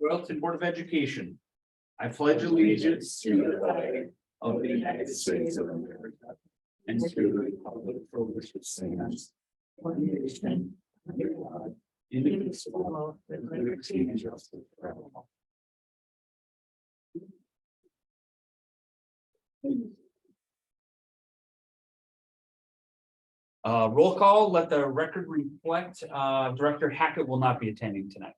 Royalton Board of Education. I pledge allegiance to the flag of the United States of America and to the republic for which it stands, one nation, under God, indivisible, with liberty and justice for all. Roll call, let the record reflect, Director Hackett will not be attending tonight.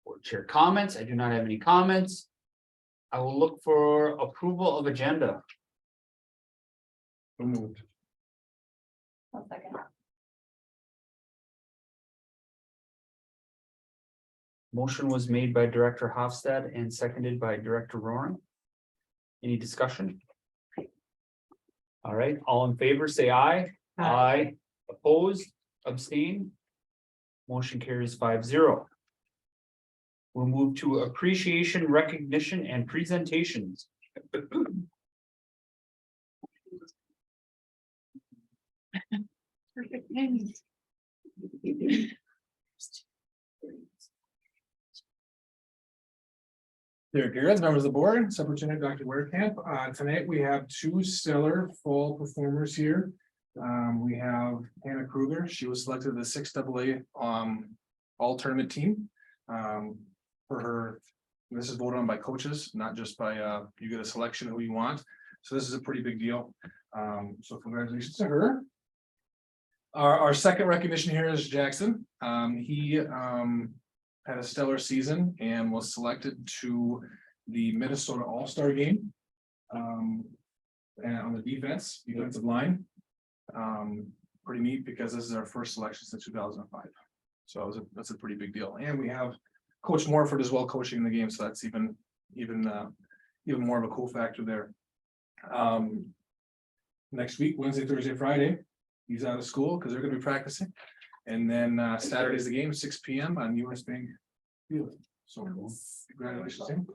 Board Chair comments, I do not have any comments. I will look for approval of agenda. Moved. 1 second. Motion was made by Director Hofstad and seconded by Director Roaring. Any discussion? All right, all in favor, say aye. Aye. Opposed, abstain. Motion carries 5-0. We'll move to appreciation, recognition, and presentations. Perfect timing. There, Garrett, members of the board, Superintendent Dr. Werekamp. Tonight we have two stellar fall performers here. We have Hannah Kruger. She was selected to the 6AA all tournament team. For her, this is voted on by coaches, not just by you get a selection of who you want. So this is a pretty big deal. So congratulations to her. Our second recognition here is Jackson. He had a stellar season and was selected to the Minnesota All-Star game. And on the defensive line. Pretty neat because this is our first selection since 2005. So that's a pretty big deal. And we have Coach Morford as well coaching the game, so that's even more of a cool factor there. Next week, Wednesday, Thursday, Friday, he's out of school because they're going to be practicing. And then Saturday's the game, 6 p.m. on US Bank Field. So congratulations to him.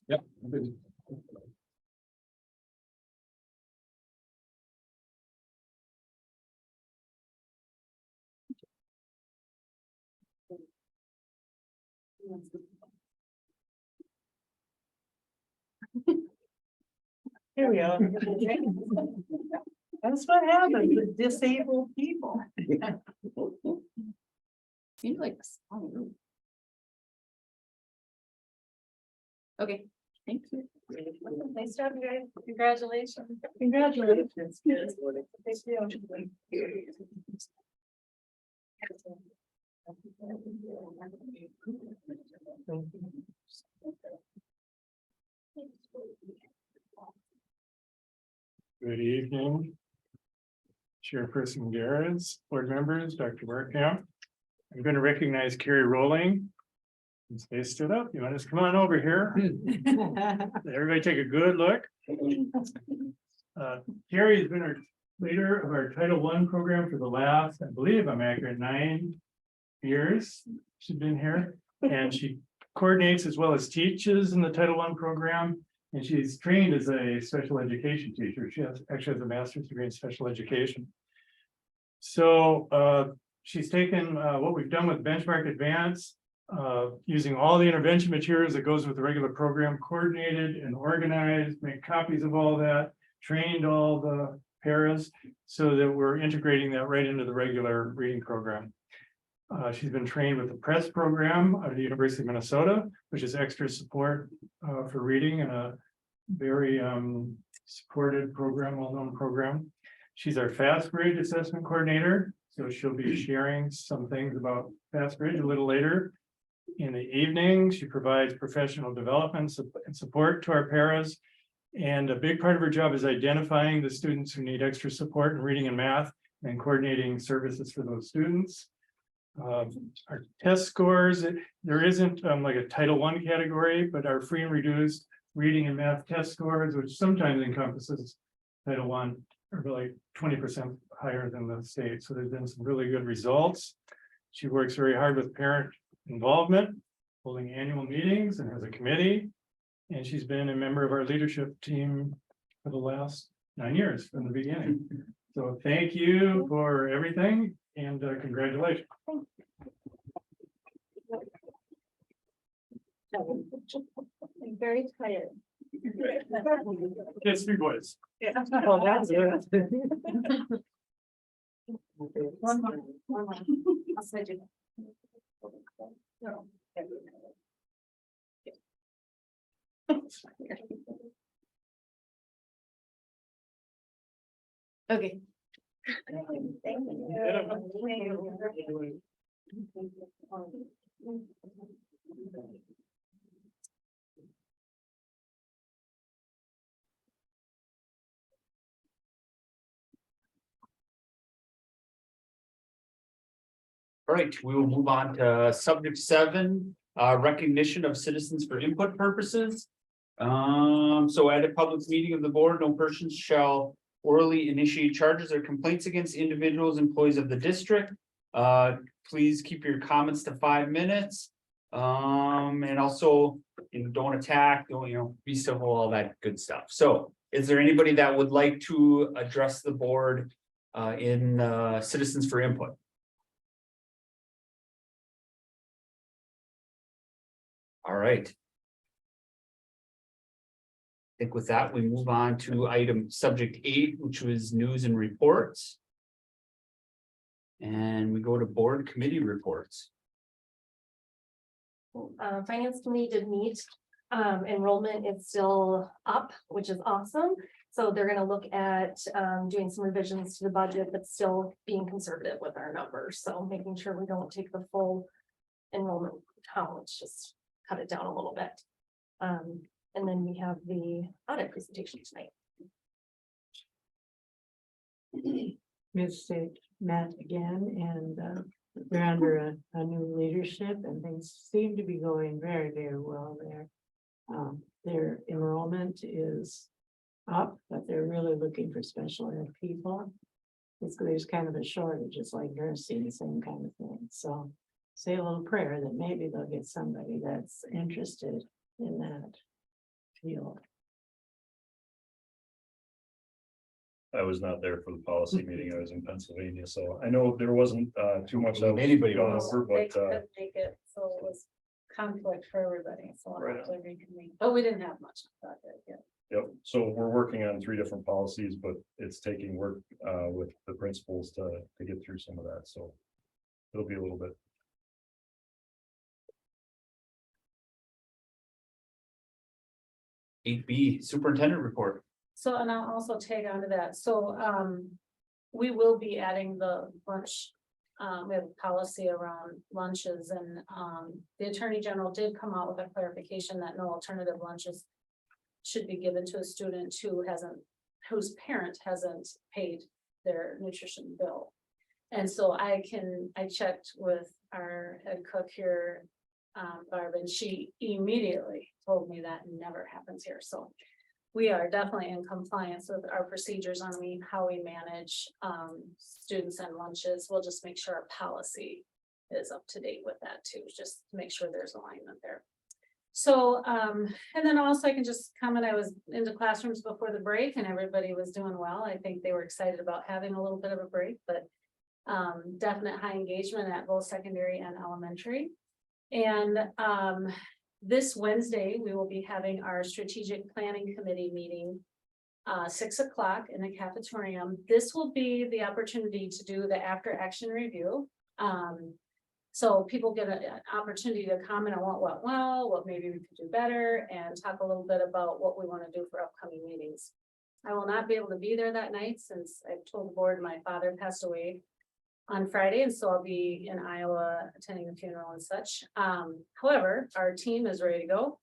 Yep. Here we are. That's what happens with disabled people. Seems like a small room. Okay, thank you. Nice job, guys. Congratulations. Congratulations. Thank you. Good evening. Chairperson Garrett, board members, Dr. Werekamp. I'm going to recognize Carrie Rowling. Since they stood up, you want us to come on over here? Everybody take a good look. Carrie has been our leader of our Title I program for the last, I believe I'm accurate, 9 years. She's been here and she coordinates as well as teaches in the Title I program. And she's trained as a special education teacher. She actually has a master's degree in special education. So she's taken what we've done with Benchmark Advance, using all the intervention materials that goes with the regular program, coordinated and organized, make copies of all that, trained all the paras so that we're integrating that right into the regular reading program. She's been trained with the PRESS program at the University of Minnesota, which is extra support for reading and a very supported program, well-known program. She's our FastBridge assessment coordinator, so she'll be sharing some things about FastBridge a little later. In the evening, she provides professional development and support to our paras. And a big part of her job is identifying the students who need extra support in reading and math and coordinating services for those students. Our test scores, there isn't like a Title I category, but our free and reduced reading and math test scores, which sometimes encompasses Title I, are like 20% higher than the state. So there's been some really good results. She works very hard with parent involvement, holding annual meetings and has a committee. And she's been a member of our leadership team for the last 9 years from the beginning. So thank you for everything and congratulations. I'm very tired. It's 3 boys. Oh, that's good. One more. I'll send you. No. Okay. Thank you. All right, we will move on to subject 7, recognition of citizens for input purposes. So at a public meeting of the board, no person shall orally initiate charges or complaints against individuals, employees of the district. Please keep your comments to 5 minutes. And also, don't attack, don't, be civil, all that good stuff. So is there anybody that would like to address the board in citizens for input? All right. I think with that, we move on to item subject 8, which was news and reports. And we go to board committee reports. Finance committee did meet. Enrollment is still up, which is awesome. So they're gonna look at doing some revisions to the budget, but still being conservative with our numbers. So making sure we don't take the full enrollment count, just cut it down a little bit. And then we have the audit presentation tonight. Missed Matt again, and they're under a new leadership, and things seem to be going very, very well there. Their enrollment is up, but they're really looking for special ed people. There's kind of a shortage, just like nursing, same kind of thing. So say a little prayer that maybe they'll get somebody that's interested in that field. I was not there for the policy meeting. I was in Pennsylvania, so I know there wasn't too much. that was Anybody gone was. over, They but couldn't make it, so it was conflict for everybody, so I'll Right. have to reconvene. But we didn't have much about it yet. yep. So we're working on 3 different policies, but it's taking work with the principals to get through some of that. So it'll be a little bit. 8B superintendent report. So, and I'll also tag on to that, so, we will be adding the lunch. We have a policy around lunches and, the Attorney General did come out with a clarification that no alternative lunches. Should be given to a student whose parent hasn't paid their nutrition bill. And so I checked with our head cook here, Barb, and she immediately told me that never happens here, so. We are definitely in compliance with our procedures on how we manage students and lunches. We'll just make sure our policy is up to date with that too, just to make sure there's alignment there. So, and then also I can just comment, I was into classrooms before the break and everybody was doing well. I think they were excited about having a little bit of a break, but definite high engagement at both secondary and elementary. And this Wednesday, we will be having our strategic planning committee meeting. 6 o'clock in the cafeteria. This will be the opportunity to do the after action review. So people get an opportunity to comment on what went well, what maybe we could do better, and talk a little bit about what we want to do for upcoming meetings. I will not be able to be there that night since I've told the board my father passed away on Friday, and so I'll be in Iowa attending the funeral and such. However, our team is ready to go.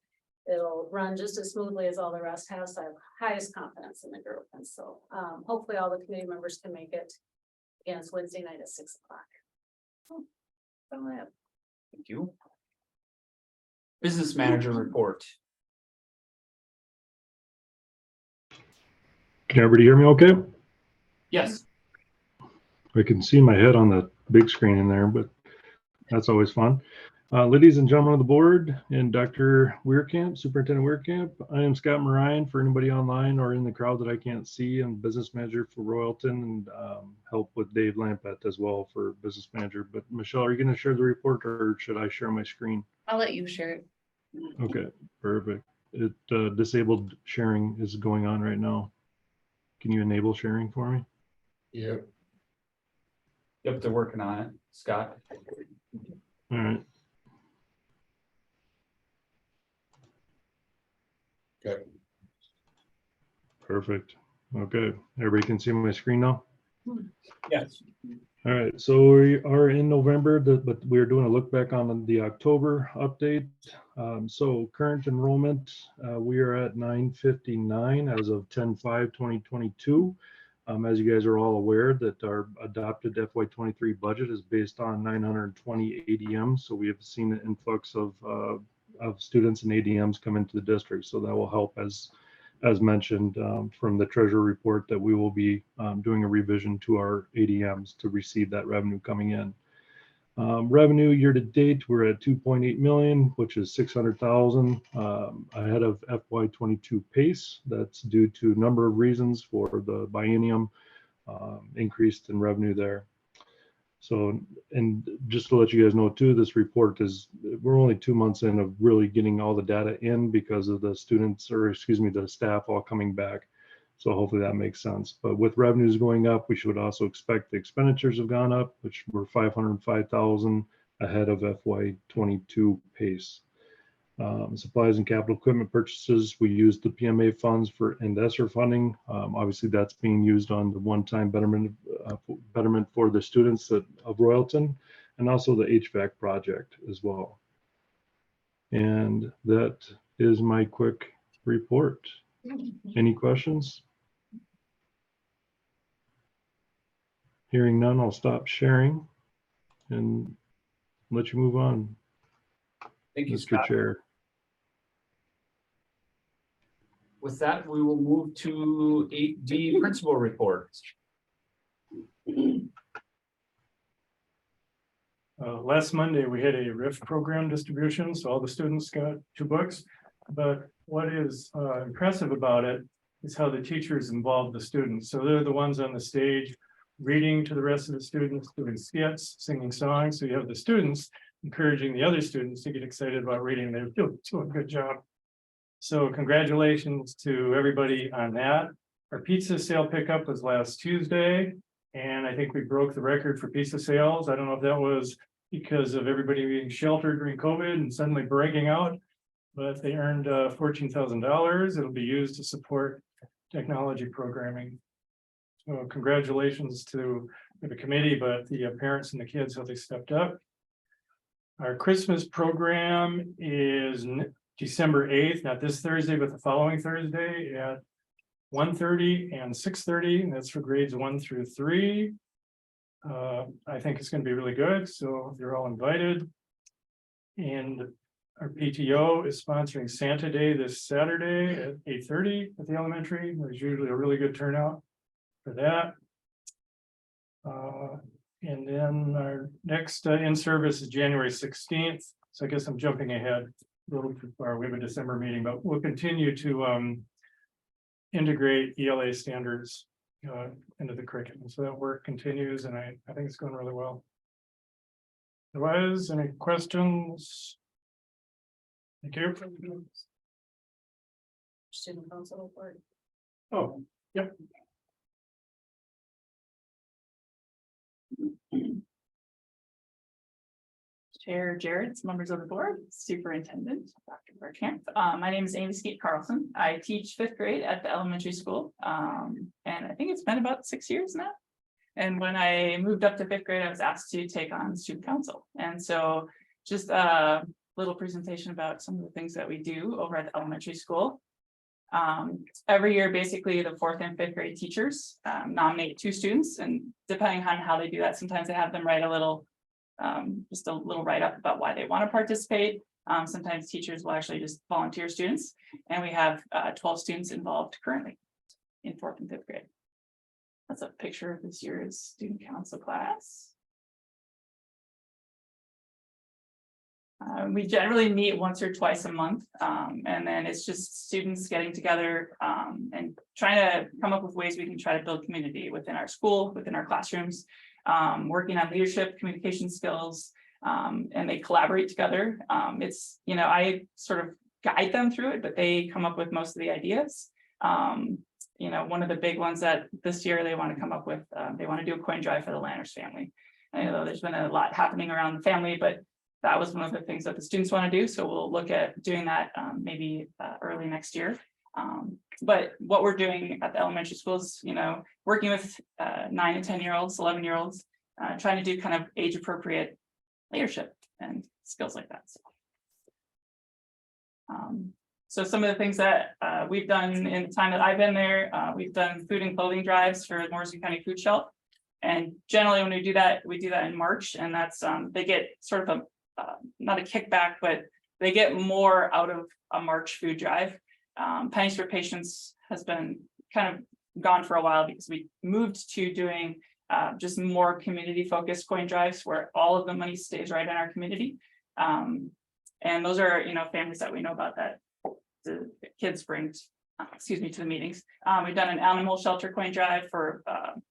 It'll run just as smoothly as all the rest have, so I have highest confidence in the group, and so hopefully all the committee members can make it. Again, it's Wednesday night at 6 o'clock. Thank you. Business manager report. Can everybody hear me okay? Yes. I can see my head on the big screen in there, but that's always fun. Ladies and gentlemen of the board and Dr. Weirkamp, Superintendent Weirkamp, I am Scott Moran for anybody online or in the crowd that I can't see, and business manager for Royalton, and help with Dave Lampett as well for business manager. But Michelle, are you going to share the report or should I share my screen? I'll let you share it. Okay, perfect. It disabled sharing is going on right now. Can you enable sharing for me? Yep, they're working on it, Scott. All right. Okay. Perfect. Okay, everybody can see my screen now? Yes. All right, so we are in November, but we're doing a look back on the October update. So current enrollment, we are at 959 as of 10/5/2022. As you guys are all aware, that our adopted FY23 budget is based on 920 ADMs. So we have seen an influx of students and ADMs come into the district. So that will help, as mentioned, from the treasurer report, that we will be doing a revision to our ADMs to receive that revenue coming in. Revenue year to date, we're at 2.8 million, which is 600,000 ahead of FY22 pace. That's due to a number of reasons for the biennium increased in revenue there. So, and just to let you guys know too, this report is, we're only 2 months in of really getting all the data in because of the students, or excuse me, the staff all coming back. So hopefully that makes sense. But with revenues going up, we should also expect the expenditures have gone up, which were 505,000 ahead of FY22 pace. Supplies and capital equipment purchases, we used the PMA funds for and ESSER funding. Obviously, that's being used on the one-time betterment for the students of Royalton, and also the HVAC project as well. And that is my quick report. Any questions? Hearing none, I'll stop sharing and let you move on, Thank you, Mr. Scott. Chair. With that, we will move to 8D principal reports. Last Monday, we had a RIF program distribution, so all the students got 2 books. But what is impressive about it is how the teachers involved the students. So they're the ones on the stage reading to the rest of the students, doing skits, singing songs. So you have the students encouraging the other students to get excited about reading. They're doing a good job. So congratulations to everybody on that. Our pizza sale pickup was last Tuesday, and I think we broke the record for pizza sales. I don't know if that was because of everybody being sheltered during COVID and suddenly breaking out, but they earned $14,000. It'll be used to support technology programming. So congratulations to the committee, but the parents and the kids, how they stepped up. Our Christmas program is December 8th, not this Thursday, but the following Thursday at 1:30 and 6:30, and that's for grades 1 through 3. I think it's going to be really good, so you're all invited. And our PTO is sponsoring Santa Day this Saturday at 8:30 at the elementary. There's usually a really good turnout for that. And then our next in-service is January 16th. So I guess I'm jumping ahead a little too far. We have a December meeting, but we'll continue to integrate ELA standards into the curriculum. So that work continues, and I think it's going really well. Otherwise, any questions? Thank you. Student council report. Oh, yep. Chair Jared, members of the board, Superintendent Dr. Weirkamp. My name is Amy Skeet Carlson. I teach 5th grade at the elementary school. And I think it's been about 6 years now. And when I moved up to 5th grade, I was asked to take on student council. And so just a little presentation about some of the things that we do over at the elementary school. Every year, basically the 4th and 5th grade teachers nominate 2 students, and depending on how they do that, sometimes they have them write a little just a little write-up about why they want to participate. Sometimes teachers will actually just volunteer students, and we have 12 students involved currently in 4th and 5th grade. That's a picture of this year's student council class. We generally meet once or twice a month, and then it's just students getting together and trying to come up with ways we can try to build community within our school, within our classrooms, working on leadership, communication skills, and they collaborate together. It's, you know, I sort of guide them through it, but they come up with most of the ideas. You know, one of the big ones that this year they want to come up with, they want to do a coin drive for the Lanners family. I know there's been a lot happening around the family, but that was one of the things that the students want to do. So we'll look at doing that maybe early next year. But what we're doing at the elementary schools, you know, working with 9 and 10-year-olds, 11-year-olds, trying to do kind of age appropriate leadership and skills like that. So some of the things that we've done in the time that I've been there, we've done food and clothing drives for Morrison County Food Shelf. And generally when we do that in March, and that's they get sort of a not a kickback, but they get more out of a March food drive. Pennies for Patients has been kind of gone for a while because we moved to doing just more community focused coin drives where all of the money stays right in our community. And those are, you know, families that we know about that the kids bring, to the meetings. We've done an animal shelter coin drive for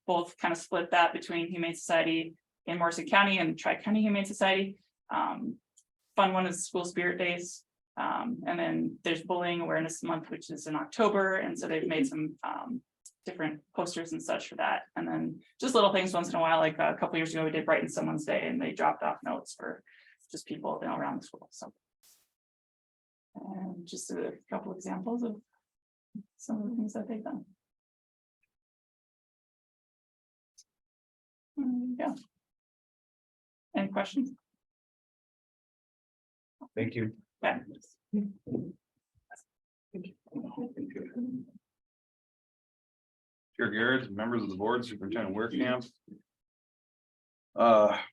both, kind of split that between Humane Society in Morrison County and Tri-County Humane Society. Fun one is School Spirit Days. And then there's Bullying Awareness Month, which is in October. And so they've made some different posters and such for that. And then just little things once in a while, like a couple years ago, we did Brighten Someone's Day and they dropped off notes for just people, you know, around the school. So, and just a couple examples of some of the things that they've done. Yeah. Any questions? Thank you. Yeah. Chair Garrett, members of the board, Superintendent Werkamp.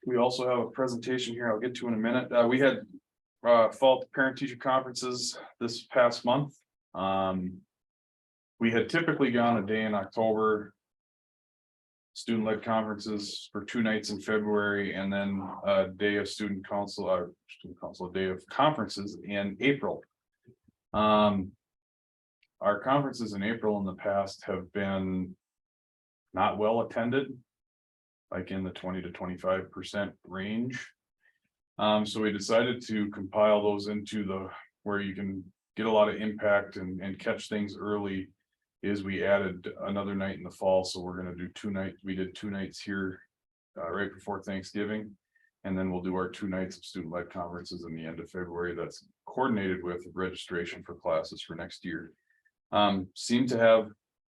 We also have a presentation here I'll get to in a minute. We had fall parent teacher conferences this past month. We had typically gone a day in October. Student-led conferences for 2 nights in February, and then a day of student council, a day of conferences in April. Our conferences in April in the past have been not well attended, like in the 20 to 25% range. So we decided to compile those into where you can get a lot of impact and catch things early. Is we added another night in the fall, so we're going to do 2 nights. We did 2 nights here right before Thanksgiving, and then we'll do our 2 nights of student-led conferences in the end of February. That's coordinated with registration for classes for next year. Seemed to have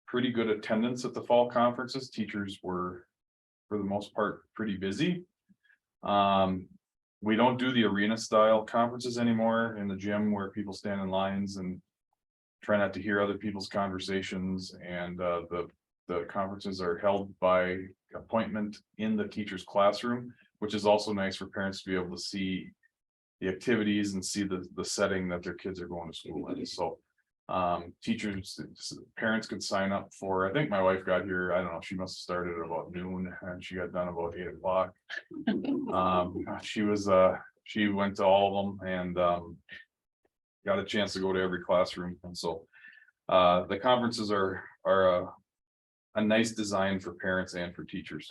pretty good attendance at the fall conferences. Teachers were, for the most part, pretty busy. We don't do the arena style conferences anymore in the gym where people stand in lines and try not to hear other people's conversations, and the conferences are held by appointment in the teacher's classroom, which is also nice for parents to be able to see the activities and see the setting that their kids are going to school in. So teachers, parents could sign up for, I think my wife got here, I don't know, she must have started at about noon and she got done about 8 o'clock. She went to all of them and got a chance to go to every classroom. And so the conferences are a nice design for parents and for teachers.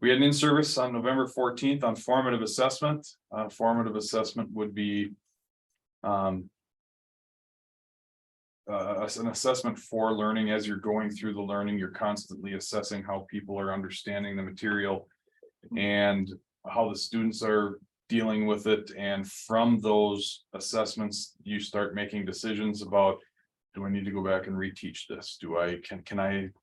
We had an in-service on November 14th on formative assessment. Formative assessment would be an assessment for learning. As you're going through the learning, you're constantly assessing how people are understanding the material and how the students are dealing with it. And from those assessments, you start making decisions about, do I need to go back and reteach this?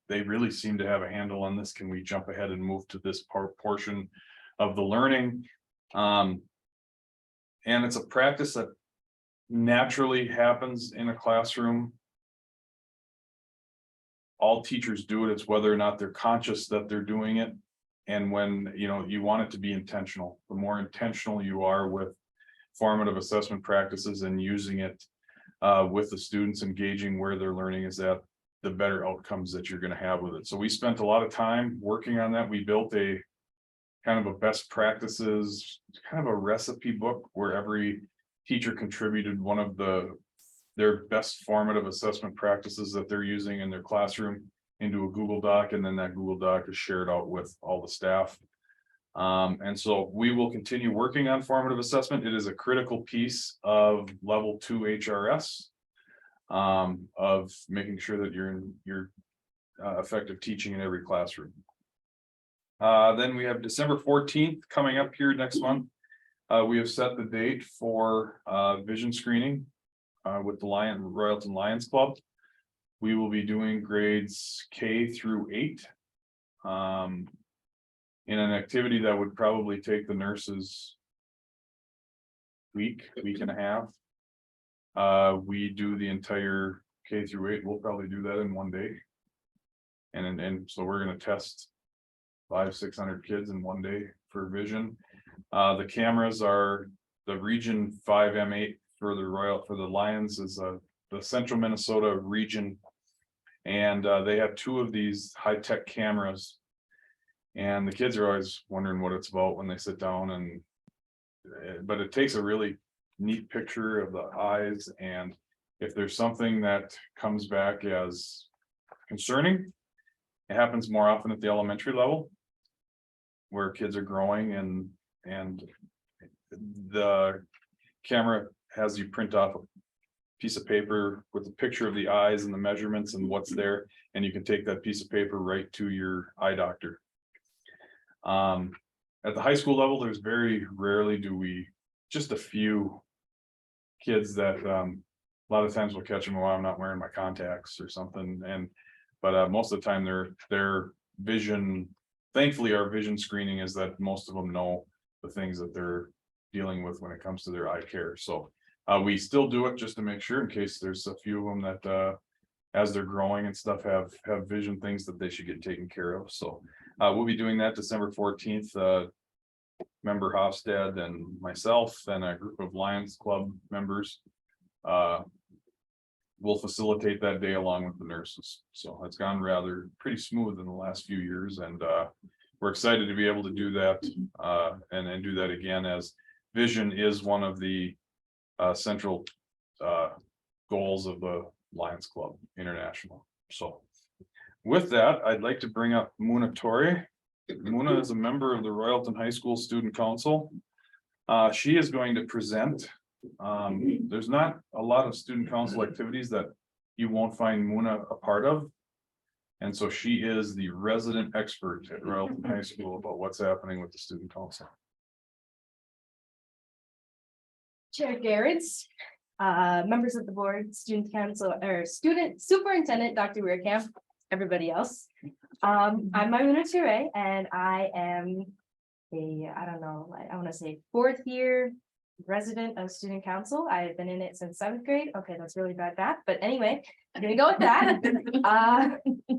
They really seem to have a handle on this. Can we jump ahead and move to this portion of the learning? And it's a practice that naturally happens in a classroom. All teachers do it. It's whether or not they're conscious that they're doing it. And when, you want it to be intentional, the more intentional you are with formative assessment practices and using it with the students, engaging where they're learning is at, the better outcomes that you're going to have with it. So we spent a lot of time working on that. We built a kind of a best practices, kind of a recipe book where every teacher contributed one of their best formative assessment practices that they're using in their classroom into a Google Doc, and then that Google Doc is shared out with all the staff. And so we will continue working on formative assessment. It is a critical piece of level 2 HRS. Of making sure that you're effective teaching in every classroom. Then we have December 14th coming up here next month. We have set the date for vision screening with the Royalton Lions Club. We will be doing grades K through 8. In an activity that would probably take the nurses week and a half. We do the entire K through 8. We'll probably do that in one day. And so we're gonna test 500-600 kids in one day for vision. The cameras are the region 5M8 for the Lions is the central Minnesota region. And they have 2 of these high-tech cameras. And the kids are always wondering what it's about when they sit down but it takes a really neat picture of the eyes, and if there's something that comes back as concerning, it happens more often at the elementary level where kids are growing and the camera has you print off a piece of paper with a picture of the eyes and the measurements and what's there, and you can take that piece of paper right to your eye doctor. At the high school level, there's very rarely just a few kids that a lot of times we'll catch them while I'm not wearing my contacts or something, but most of the time their vision, thankfully our vision screening is that most of them know the things that they're dealing with when it comes to their eye care. So we still do it just to make sure in case there's a few of them that as they're growing and stuff have vision things that they should get taken care of. So we'll be doing that December 14th. Member Hofstad and myself and a group of Lions Club members will facilitate that day along with the nurses. So it's gone pretty smooth in the last few years, and we're excited to be able to do that and do that again, as vision is one of the central goals of the Lions Club International. So with that, I'd like to bring up Muna Torre. Muna is a member of the Royalton High School Student Council. She is going to present. There's not a lot of student council activities that you won't find Muna a part of. And so she is the resident expert at Royalton High School about what's happening with the student council. Chair Garrett's, members of the board, student council, or student superintendent, Dr. Weirkamp, everybody else. I'm Muna Torre, and I am I want to say 4th year resident of student council. I have been in it since 7th grade. Okay, that's really bad math, but anyway, I'm gonna go with that.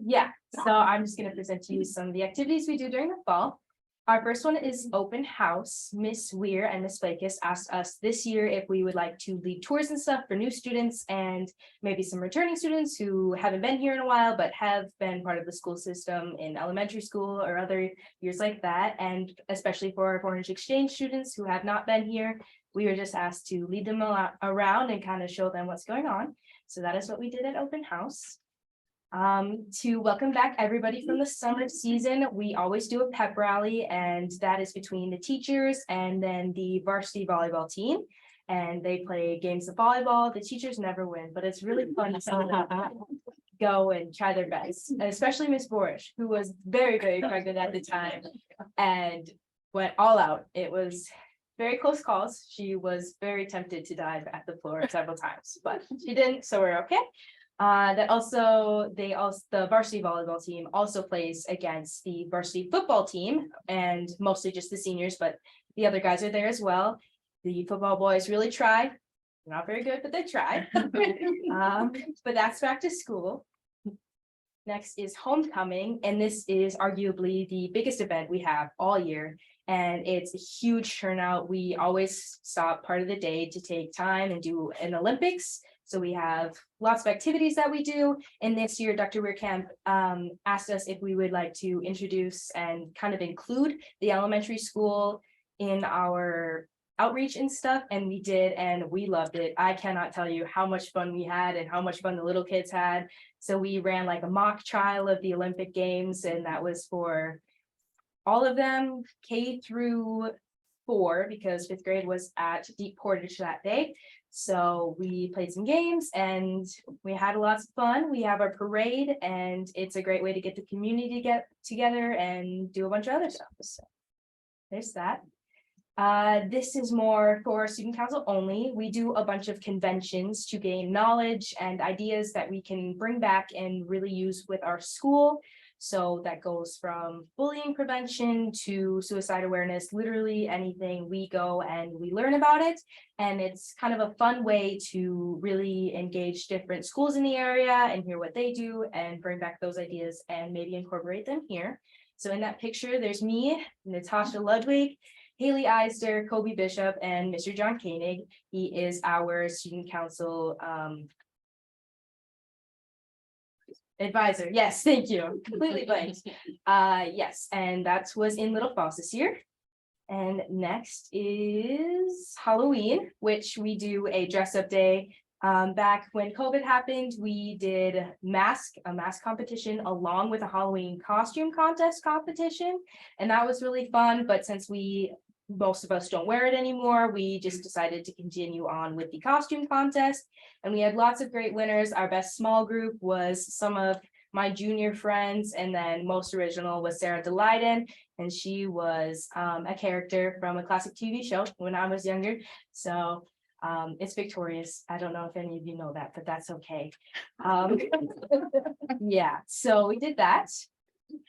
Yeah, so I'm just gonna present to you some of the activities we do during the fall. Our first one is open house. Miss Weir and Miss Blakis asked us this year if we would like to lead tours and stuff for new students and maybe some returning students who haven't been here in a while, but have been part of the school system in elementary school or other years like that. And especially for our foreign exchange students who have not been here, we were just asked to lead them around and kind of show them what's going on. So that is what we did at open house. To welcome back everybody from the summer season, we always do a pep rally, and that is between the teachers and then the varsity volleyball team. And they play games of volleyball. The teachers never win, but it's really fun to see them go and try their best, and especially Miss Borish, who was very, very pregnant at the time and went all out. It was very close calls. She was very tempted to dive at the floor several times, but she didn't, so we're okay. The varsity volleyball team also plays against the varsity football team, and mostly just the seniors, but the other guys are there as well. The football boys really try. They're not very good, but they try. But that's back to school. Next is homecoming, and this is arguably the biggest event we have all year. And it's a huge turnout. We always stop part of the day to take time and do an Olympics. So we have lots of activities that we do. And this year, Dr. Weirkamp asked us if we would like to introduce and kind of include the elementary school in our outreach and stuff, and we did, and we loved it. I cannot tell you how much fun we had and how much fun the little kids had. So we ran like a mock trial of the Olympic Games, and that was for all of them, K through 4, because 5th grade was at Deep Portage that day. So we played some games and we had lots of fun. We have our parade, and it's a great way to get the community to get together and do a bunch of other stuff. So there's that. This is more for student council only. We do a bunch of conventions to gain knowledge and ideas that we can bring back and really use with our school. So that goes from bullying prevention to suicide awareness, literally anything. We go and we learn about it. And it's kind of a fun way to really engage different schools in the area and hear what they do and bring back those ideas and maybe incorporate them here. So in that picture, there's me, Natasha Ludwig, Haley Eisder, Kobe Bishop, and Mr. John Koenig. He is our student council advisor. Yes, thank you. Completely blanked. Yes, and that was in Little Falls this year. And next is Halloween, which we do a dress up day. Back when COVID happened, we did a mask competition along with a Halloween costume contest competition. And that was really fun. But since most of us don't wear it anymore, we just decided to continue on with the costume contest. And we had lots of great winners. Our best small group was some of my junior friends, and then most original was Sarah Delyden, and she was a character from a classic TV show when I was younger. So it's Victorious. I don't know if any of you know that, but that's okay. Yeah, so we did that.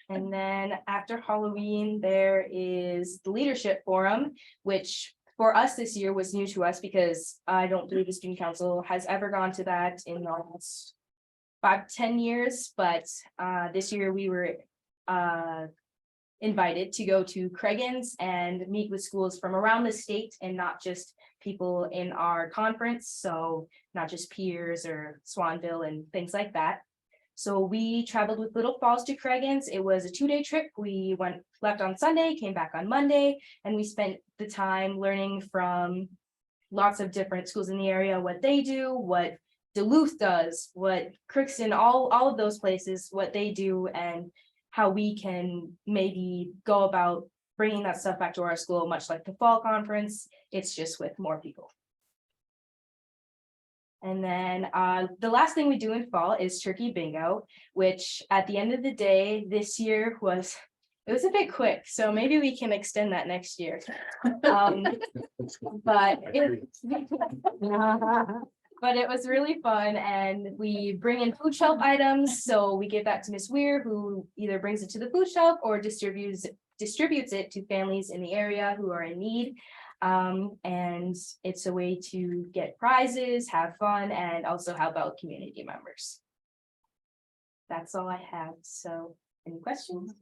And then after Halloween, there is the Leadership Forum, which for us this year was new to us because I don't believe the student council has ever gone to that in the last 5-10 years. But this year we were invited to go to Craigins and meet with schools from around the state and not just people in our conference. So not just peers or Swanville and things like that. So we traveled with Little Falls to Craigins. It was a 2-day trip. We left on Sunday, came back on Monday, and we spent the time learning from lots of different schools in the area, what they do, what Duluth does, what Crookston, all of those places, what they do, and how we can maybe go about bringing that stuff back to our school, much like the fall conference. It's just with more people. And then the last thing we do in fall is turkey bingo, which at the end of the day, this year was a bit quick. So maybe we can extend that next year. But it was really fun, and we bring in food shelf items. So we give that to Miss Weir, who either brings it to the food shelf or distributes it to families in the area who are in need. And it's a way to get prizes, have fun, and also help out community members. That's all I have. So any questions?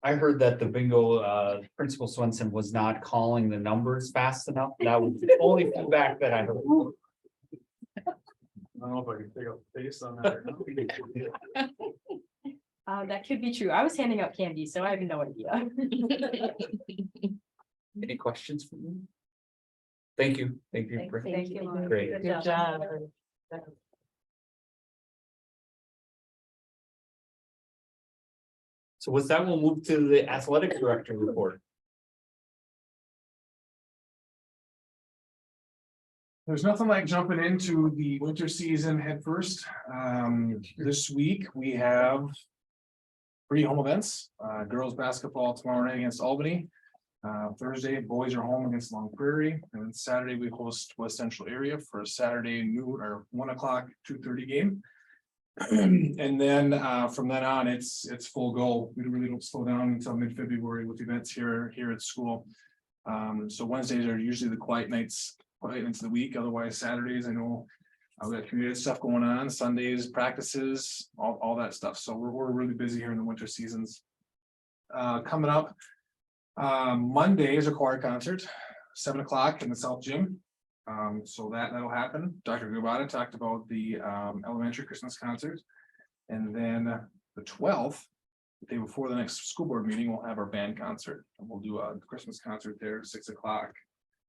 I heard that the bingo, Principal Swenson was not calling the numbers fast enough. That was the only feedback that I heard. I don't know if I can take a face on that or not. That could be true. I was handing out candy, so I have no idea. Any questions for me? Thank you. Thank you. Thank you. Lauren. Great. Good job. So with that, we'll move to the athletic director report. There's nothing like jumping into the winter season head first. This week we have 3 home events. Girls basketball tomorrow night against Albany. Thursday, boys are home against Long Prairie, and then Saturday we host West Central area for a Saturday noon or 1 o'clock, 2:30 game. And then from then on, it's full go. We really don't slow down until mid-February with events here at school. So Wednesdays are usually the quiet nights of the week. Otherwise, Saturdays, I know we got community stuff going on. Sundays, practices, all that stuff. So we're really busy here in the winter seasons. Coming up, Monday is a choir concert, 7 o'clock in the South Gym. So that'll happen. Dr. Gubata talked about the elementary Christmas concert. And then the 12th day before the next school board meeting, we'll have our band concert, and we'll do a Christmas concert there, 6 o'clock.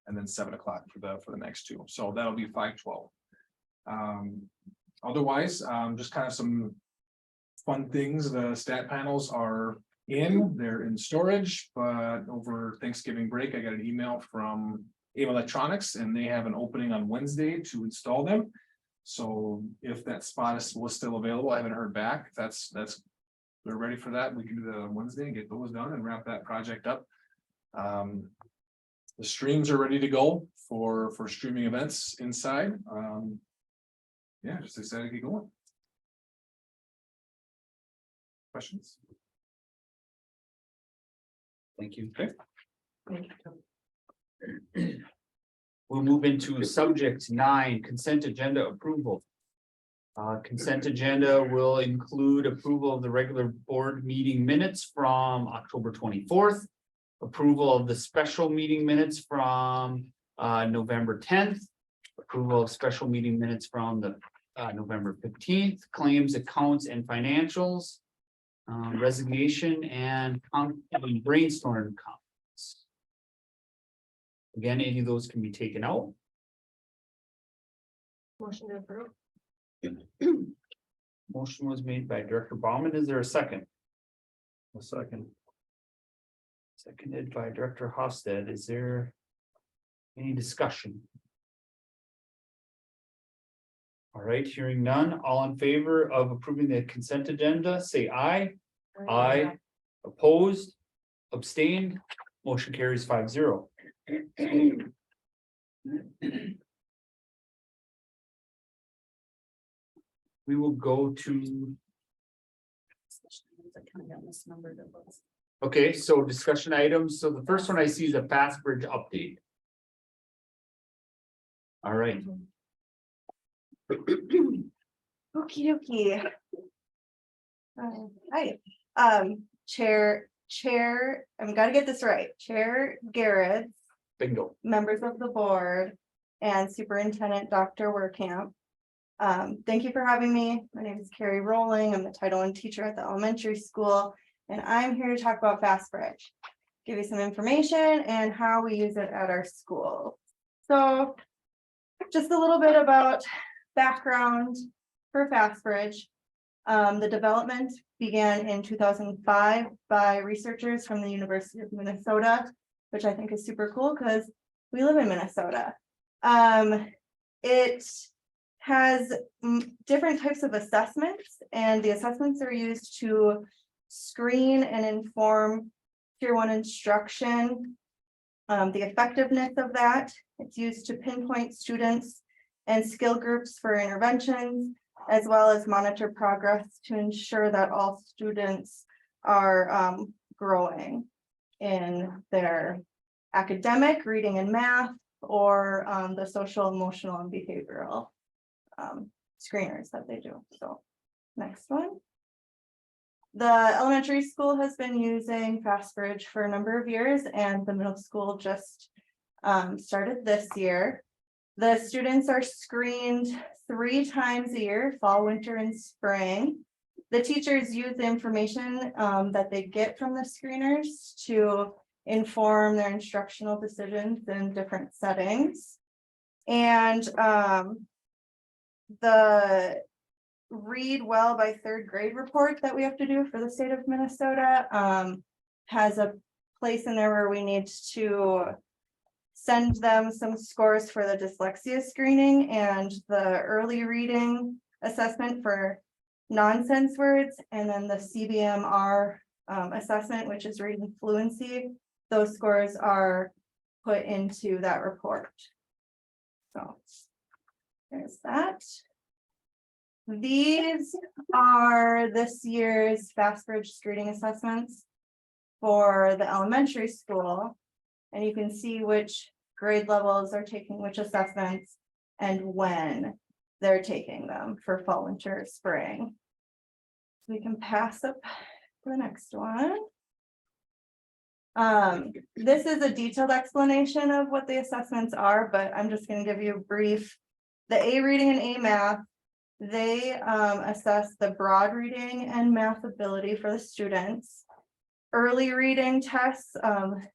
And then 7 o'clock for the next two, so that'll be 5/12. Otherwise, just kind of some fun things, the stat panels are they're in storage, but over Thanksgiving break, I got an email from AIM Electronics, and they have an opening on Wednesday to install them. So if that spot was still available, I haven't heard back, if that's, they're ready for that, we can do the Wednesday, get those done and wrap that project up. The streams are ready to go for streaming events inside. Yeah, just excited to get going. Questions? Thank you. We'll move into subject 9, consent agenda approval. Consent agenda will include approval of the regular board meeting minutes from October 24th. Approval of the special meeting minutes from November 10th. Approval of special meeting minutes from the November 15th, claims, accounts, and financials. Resignation and brainstorm comments. Again, any of those can be taken out. Motion to approve. Motion was made by Director Bauman. Is there a second? A second. Seconded by Director Hofstad. Is there any discussion? All right, hearing none, all in favor of approving the consent agenda, say aye. Aye. Opposed, abstained, motion carries 5-0. We will go to. Okay, so discussion items. So the first one I see is a Fast Bridge update. All right. Okie dokie. Hi, Chair, I'm gotta get this right. Chair Garrett, Bingo. members of the board, and Superintendent Dr. Werkamp. Thank you for having me. My name is Carrie Rowling. I'm the Title I teacher at the elementary school, and I'm here to talk about Fast Bridge. Give you some information and how we use it at our school. So just a little bit about background for Fast Bridge. The development began in 2005 by researchers from the University of Minnesota, which I think is super cool because we live in Minnesota. It has different types of assessments, and the assessments are used to screen and inform Tier 1 instruction. The effectiveness of that, it's used to pinpoint students and skill groups for interventions, as well as monitor progress to ensure that all students are growing in their academic, reading and math, or the social, emotional, and behavioral screeners that they do. So next one. The elementary school has been using Fast Bridge for a number of years, and the middle school just started this year. The students are screened 3 times a year, fall, winter, and spring. The teachers use the information that they get from the screeners to inform their instructional decisions in different settings. And the Read Well by 3rd grade report that we have to do for the state of Minnesota has a place in there where we need to send them some scores for the dyslexia screening and the early reading assessment for nonsense words, and then the CBMR assessment, which is reading fluency. Those scores are put into that report. So there's that. These are this year's Fast Bridge screening assessments for the elementary school. And you can see which grade levels are taking which assessments and when they're taking them for fall, winter, spring. We can pass up to the next one. This is a detailed explanation of what the assessments are, but I'm just going to give you a brief. The A reading and A math, They assess the broad reading and math ability for the students. Early reading tests,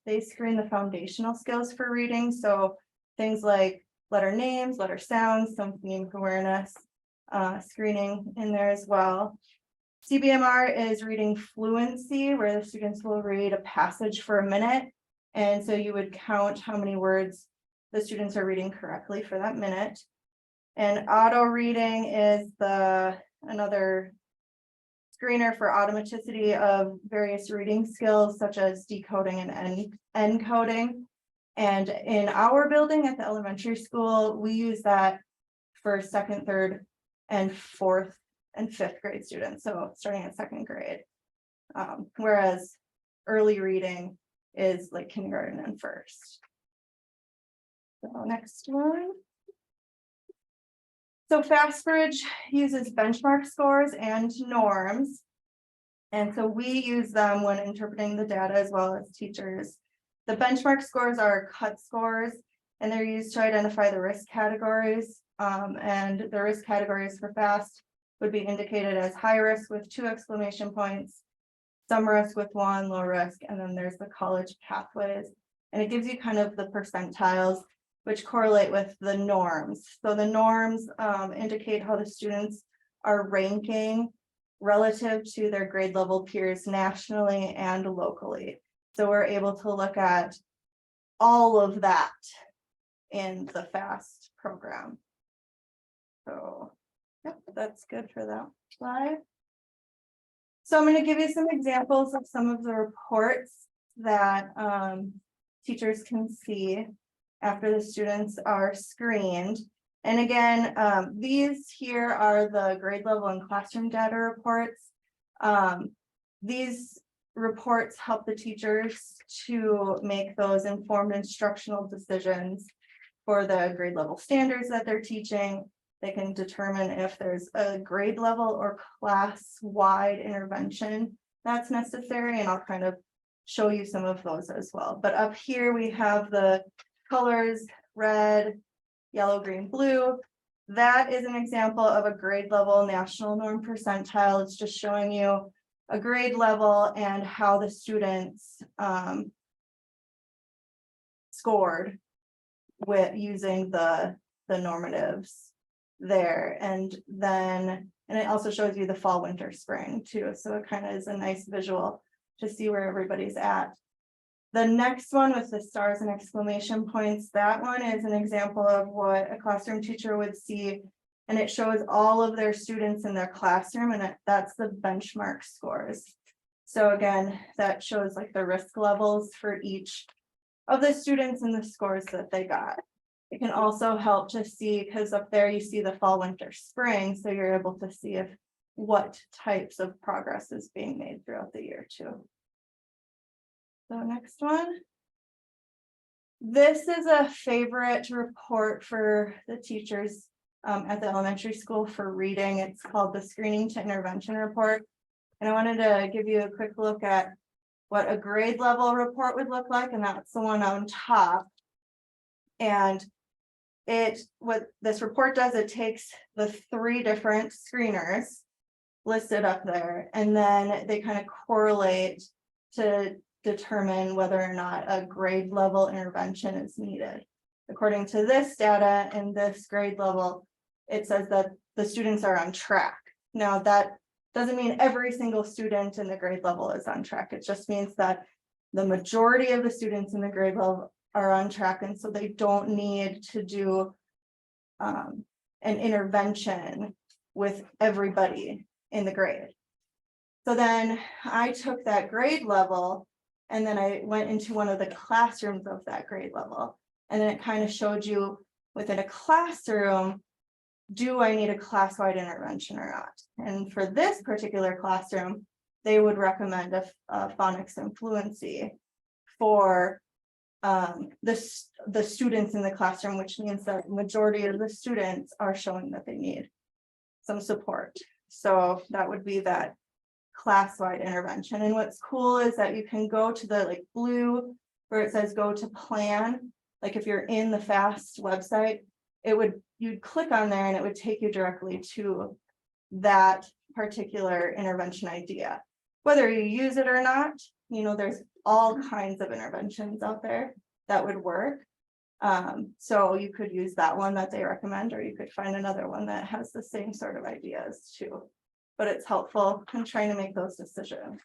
they screen the foundational skills for reading, so things like letter names, letter sounds, some phonemic awareness, screening in there as well. CBMR is reading fluency, where the students will read a passage for a minute. And so you would count how many words the students are reading correctly for that minute. And auto reading is another screener for automaticity of various reading skills such as decoding and encoding. And in our building at the elementary school, we use that for second, third, and fourth and fifth grade students, so starting at second grade. Whereas early reading is like kindergarten and first. So next one. So FastBridge uses benchmark scores and norms. And so we use them when interpreting the data as well as teachers. The benchmark scores are cut scores, and they're used to identify the risk categories. And the risk categories for FAST would be indicated as high risk with 2 exclamation points, some risk with 1, low risk, and then there's the college pathways. And it gives you kind of the percentiles, which correlate with the norms. So the norms indicate how the students are ranking relative to their grade level peers nationally and locally. So we're able to look at all of that in the FAST program. So, yep, that's good for that slide. So I'm going to give you some examples of some of the reports that teachers can see after the students are screened. And again, these here are the grade level and classroom data reports. These reports help the teachers to make those informed instructional decisions for the grade level standards that they're teaching. They can determine if there's a grade level or class-wide intervention that's necessary, and I'll kind of show you some of those as well. But up here we have the colors red, yellow, green, blue. That is an example of a grade level national norm percentile. It's just showing you a grade level and how the students scored with using the normatives there. And it also shows you the fall, winter, spring too. So it kind of is a nice visual to see where everybody's at. The next one with the stars and exclamation points, that one is an example of what a classroom teacher would see. And it shows all of their students in their classroom, and that's the benchmark scores. So again, that shows like the risk levels for each of the students and the scores that they got. It can also help to see, because up there you see the fall, winter, spring, so you're able to see if what types of progress is being made throughout the year too. So next one. This is a favorite report for the teachers at the elementary school for reading. It's called the Screening to Intervention Report. And I wanted to give you a quick look at what a grade level report would look like, and that's the one on top. And what this report does, it takes the 3 different screeners listed up there, and then they kind of correlate to determine whether or not a grade level intervention is needed. According to this data and this grade level, it says that the students are on track. Now that doesn't mean every single student in the grade level is on track. It just means that the majority of the students in the grade level are on track, and so they don't need to do an intervention with everybody in the grade. So then I took that grade level and then I went into one of the classrooms of that grade level, and then it kind of showed you within a classroom, do I need a class-wide intervention or not? And for this particular classroom, they would recommend a phonics and fluency for the students in the classroom, which means that the majority of the students are showing that they need some support. So that would be that class-wide intervention. And what's cool is that you can go to the like blue where it says go to plan. Like if you're in the FAST website, you'd click on there and it would take you directly to that particular intervention idea. Whether you use it or not, there's all kinds of interventions out there that would work. So you could use that one that they recommend, or you could find another one that has the same sort of ideas too. But it's helpful in trying to make those decisions.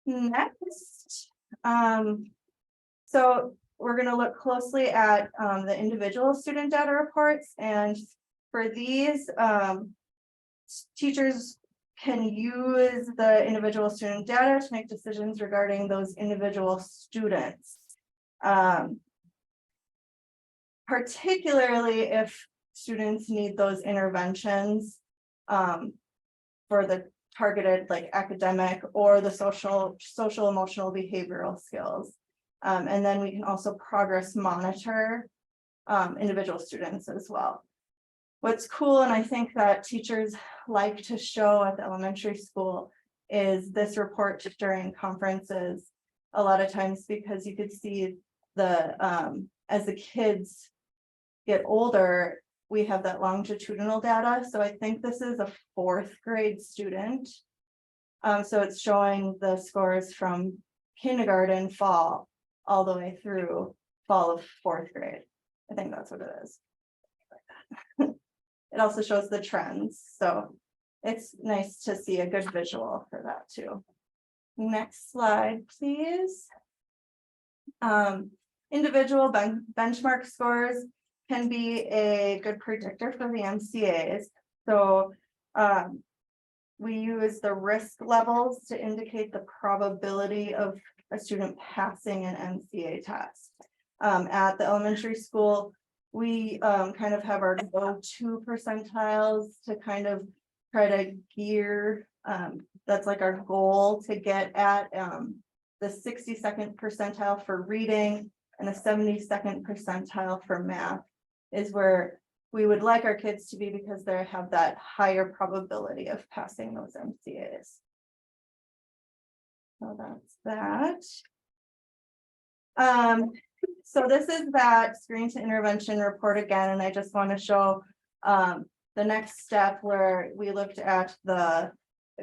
Next, so we're going to look closely at the individual student data reports, and for these, teachers can use the individual student data to make decisions regarding those individual students. Particularly if students need those interventions for the targeted like academic or the social, emotional, behavioral skills. And then we can also progress monitor individual students as well. What's cool, and I think that teachers like to show at the elementary school, is this report during conferences a lot of times, because you could see the as the kids get older, we have that longitudinal data. So I think this is a 4th grade student. So it's showing the scores from kindergarten fall all the way through fall of 4th grade. I think that's what it is. It also shows the trends. So it's nice to see a good visual for that too. Next slide, please. Individual benchmark scores can be a good predictor for the MCAs. So we use the risk levels to indicate the probability of a student passing an MCA test. At the elementary school, we kind of have our go-to percentiles to kind of try to gear. That's like our goal to get at the 62nd percentile for reading and the 72nd percentile for math is where we would like our kids to be, because they have that higher probability of passing those MCAs. So that's that. So this is that screen to intervention report again, and I just want to show the next step where we looked at the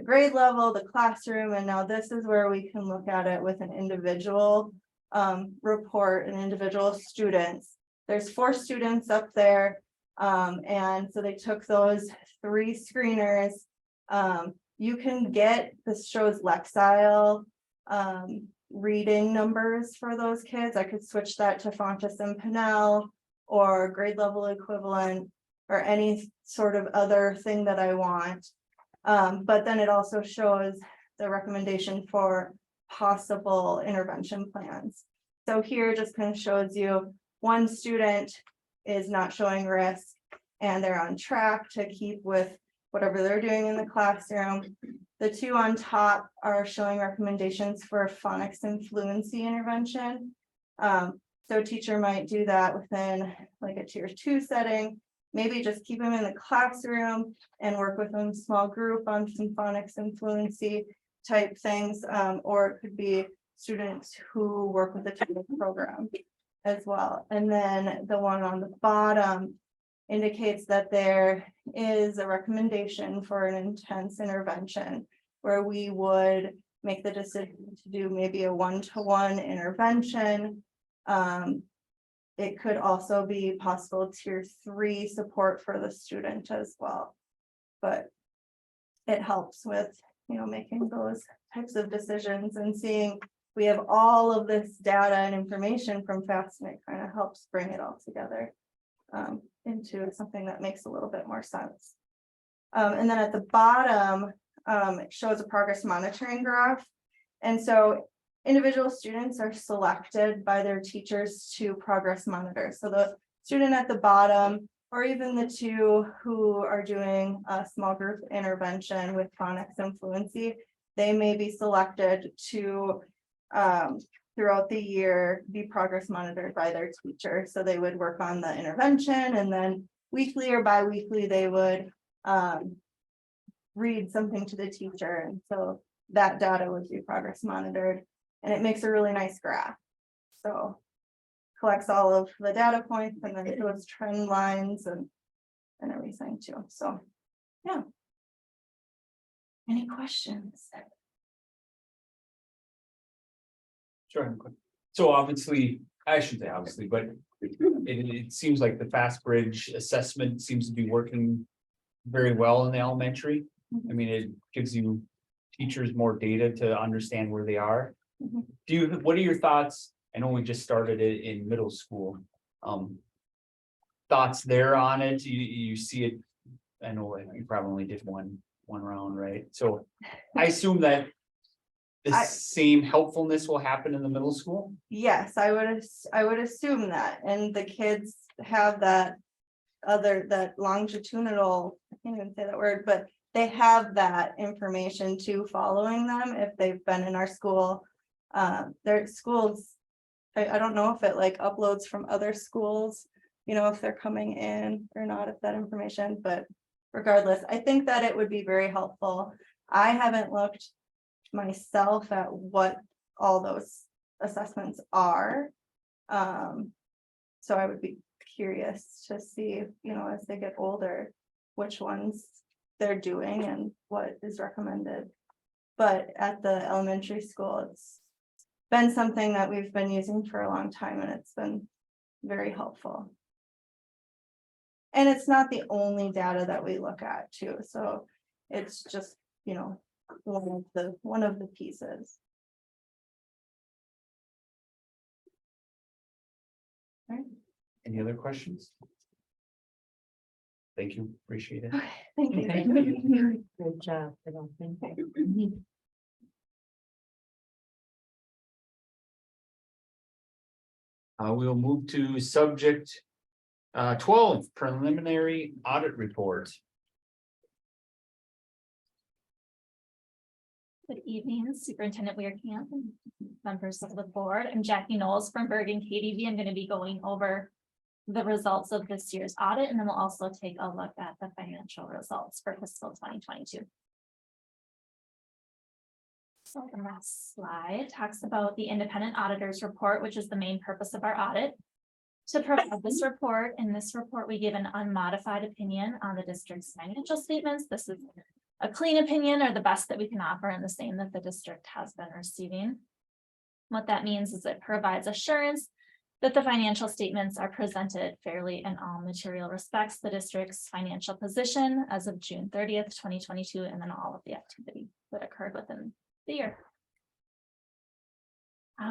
grade level, the classroom, and now this is where we can look at it with an individual report and individual students. There's 4 students up there, and so they took those 3 screeners. You can get, this shows Lexile reading numbers for those kids. I could switch that to Fontes and Pinnell or grade level equivalent or any sort of other thing that I want. But then it also shows the recommendation for possible intervention plans. So here just kind of shows you one student is not showing risk and they're on track to keep with whatever they're doing in the classroom. The 2 on top are showing recommendations for phonics and fluency intervention. So teacher might do that within like a tier 2 setting, maybe just keep them in the classroom and work with them small group on some phonics and fluency type things. Or it could be students who work with the technical program as well. And then the one on the bottom indicates that there is a recommendation for an intense intervention where we would make the decision to do maybe a 1-to-1 intervention. It could also be possible tier 3 support for the student as well. But it helps with, making those types of decisions and seeing we have all of this data and information from FAFSA, and it kind of helps bring it all together into something that makes a little bit more sense. And then at the bottom, it shows a progress monitoring graph. And so individual students are selected by their teachers to progress monitor. So the student at the bottom, or even the 2 who are doing a small group intervention with phonics and fluency, they may be selected to throughout the year be progress monitored by their teacher. So they would work on the intervention, and then weekly or bi-weekly they would read something to the teacher, and so that data would be progress monitored, and it makes a really nice graph. So collects all of the data points and then it shows trend lines and everything too, so, yeah. Any questions? Sure. So obviously, I shouldn't say obviously, but it seems like the Fast Bridge assessment seems to be working very well in the elementary. I mean, it gives you teachers more data to understand where they are. Mhm. What are your thoughts? I know we just started it in middle school. Thoughts there on it? You see it, I know you probably only did one round, right? So I assume that the I- same helpfulness will happen in the middle school? Yes, I would assume that, and the kids have that that longitudinal, I can't even say that word, but they have that information too following them if they've been in our school. Their schools, I don't know if it like uploads from other schools, you know, if they're coming in or not, if that information, but regardless, I think that it would be very helpful. I haven't looked myself at what all those assessments are. So I would be curious to see, you know, as they get older, which ones they're doing and what is recommended. But at the elementary school, it's been something that we've been using for a long time and it's been very helpful. And it's not the only data that we look at too, so it's just, you know, one of the pieces. Any other questions? Thank you, appreciate it. Okay, thank you. Thank you. Good job. I don't think. We'll move to subject 12 preliminary audit report. Good evening, Superintendent Weirkamp and members of the board. I'm Jackie Knowles from Bergen KDV. I'm going to be going over the results of this year's audit, and then we'll also take a look at the financial results for fiscal 2022. So the last slide talks about the independent auditors report, which is the main purpose of our audit. To provide this report, in this report, we give an unmodified opinion on the district's financial statements. This is a clean opinion or the best that we can offer and the same that the district has been receiving. What that means is it provides assurance that the financial statements are presented fairly in all material respects, the district's financial position as of June 30th, 2022, and then all of the activity that occurred within the year.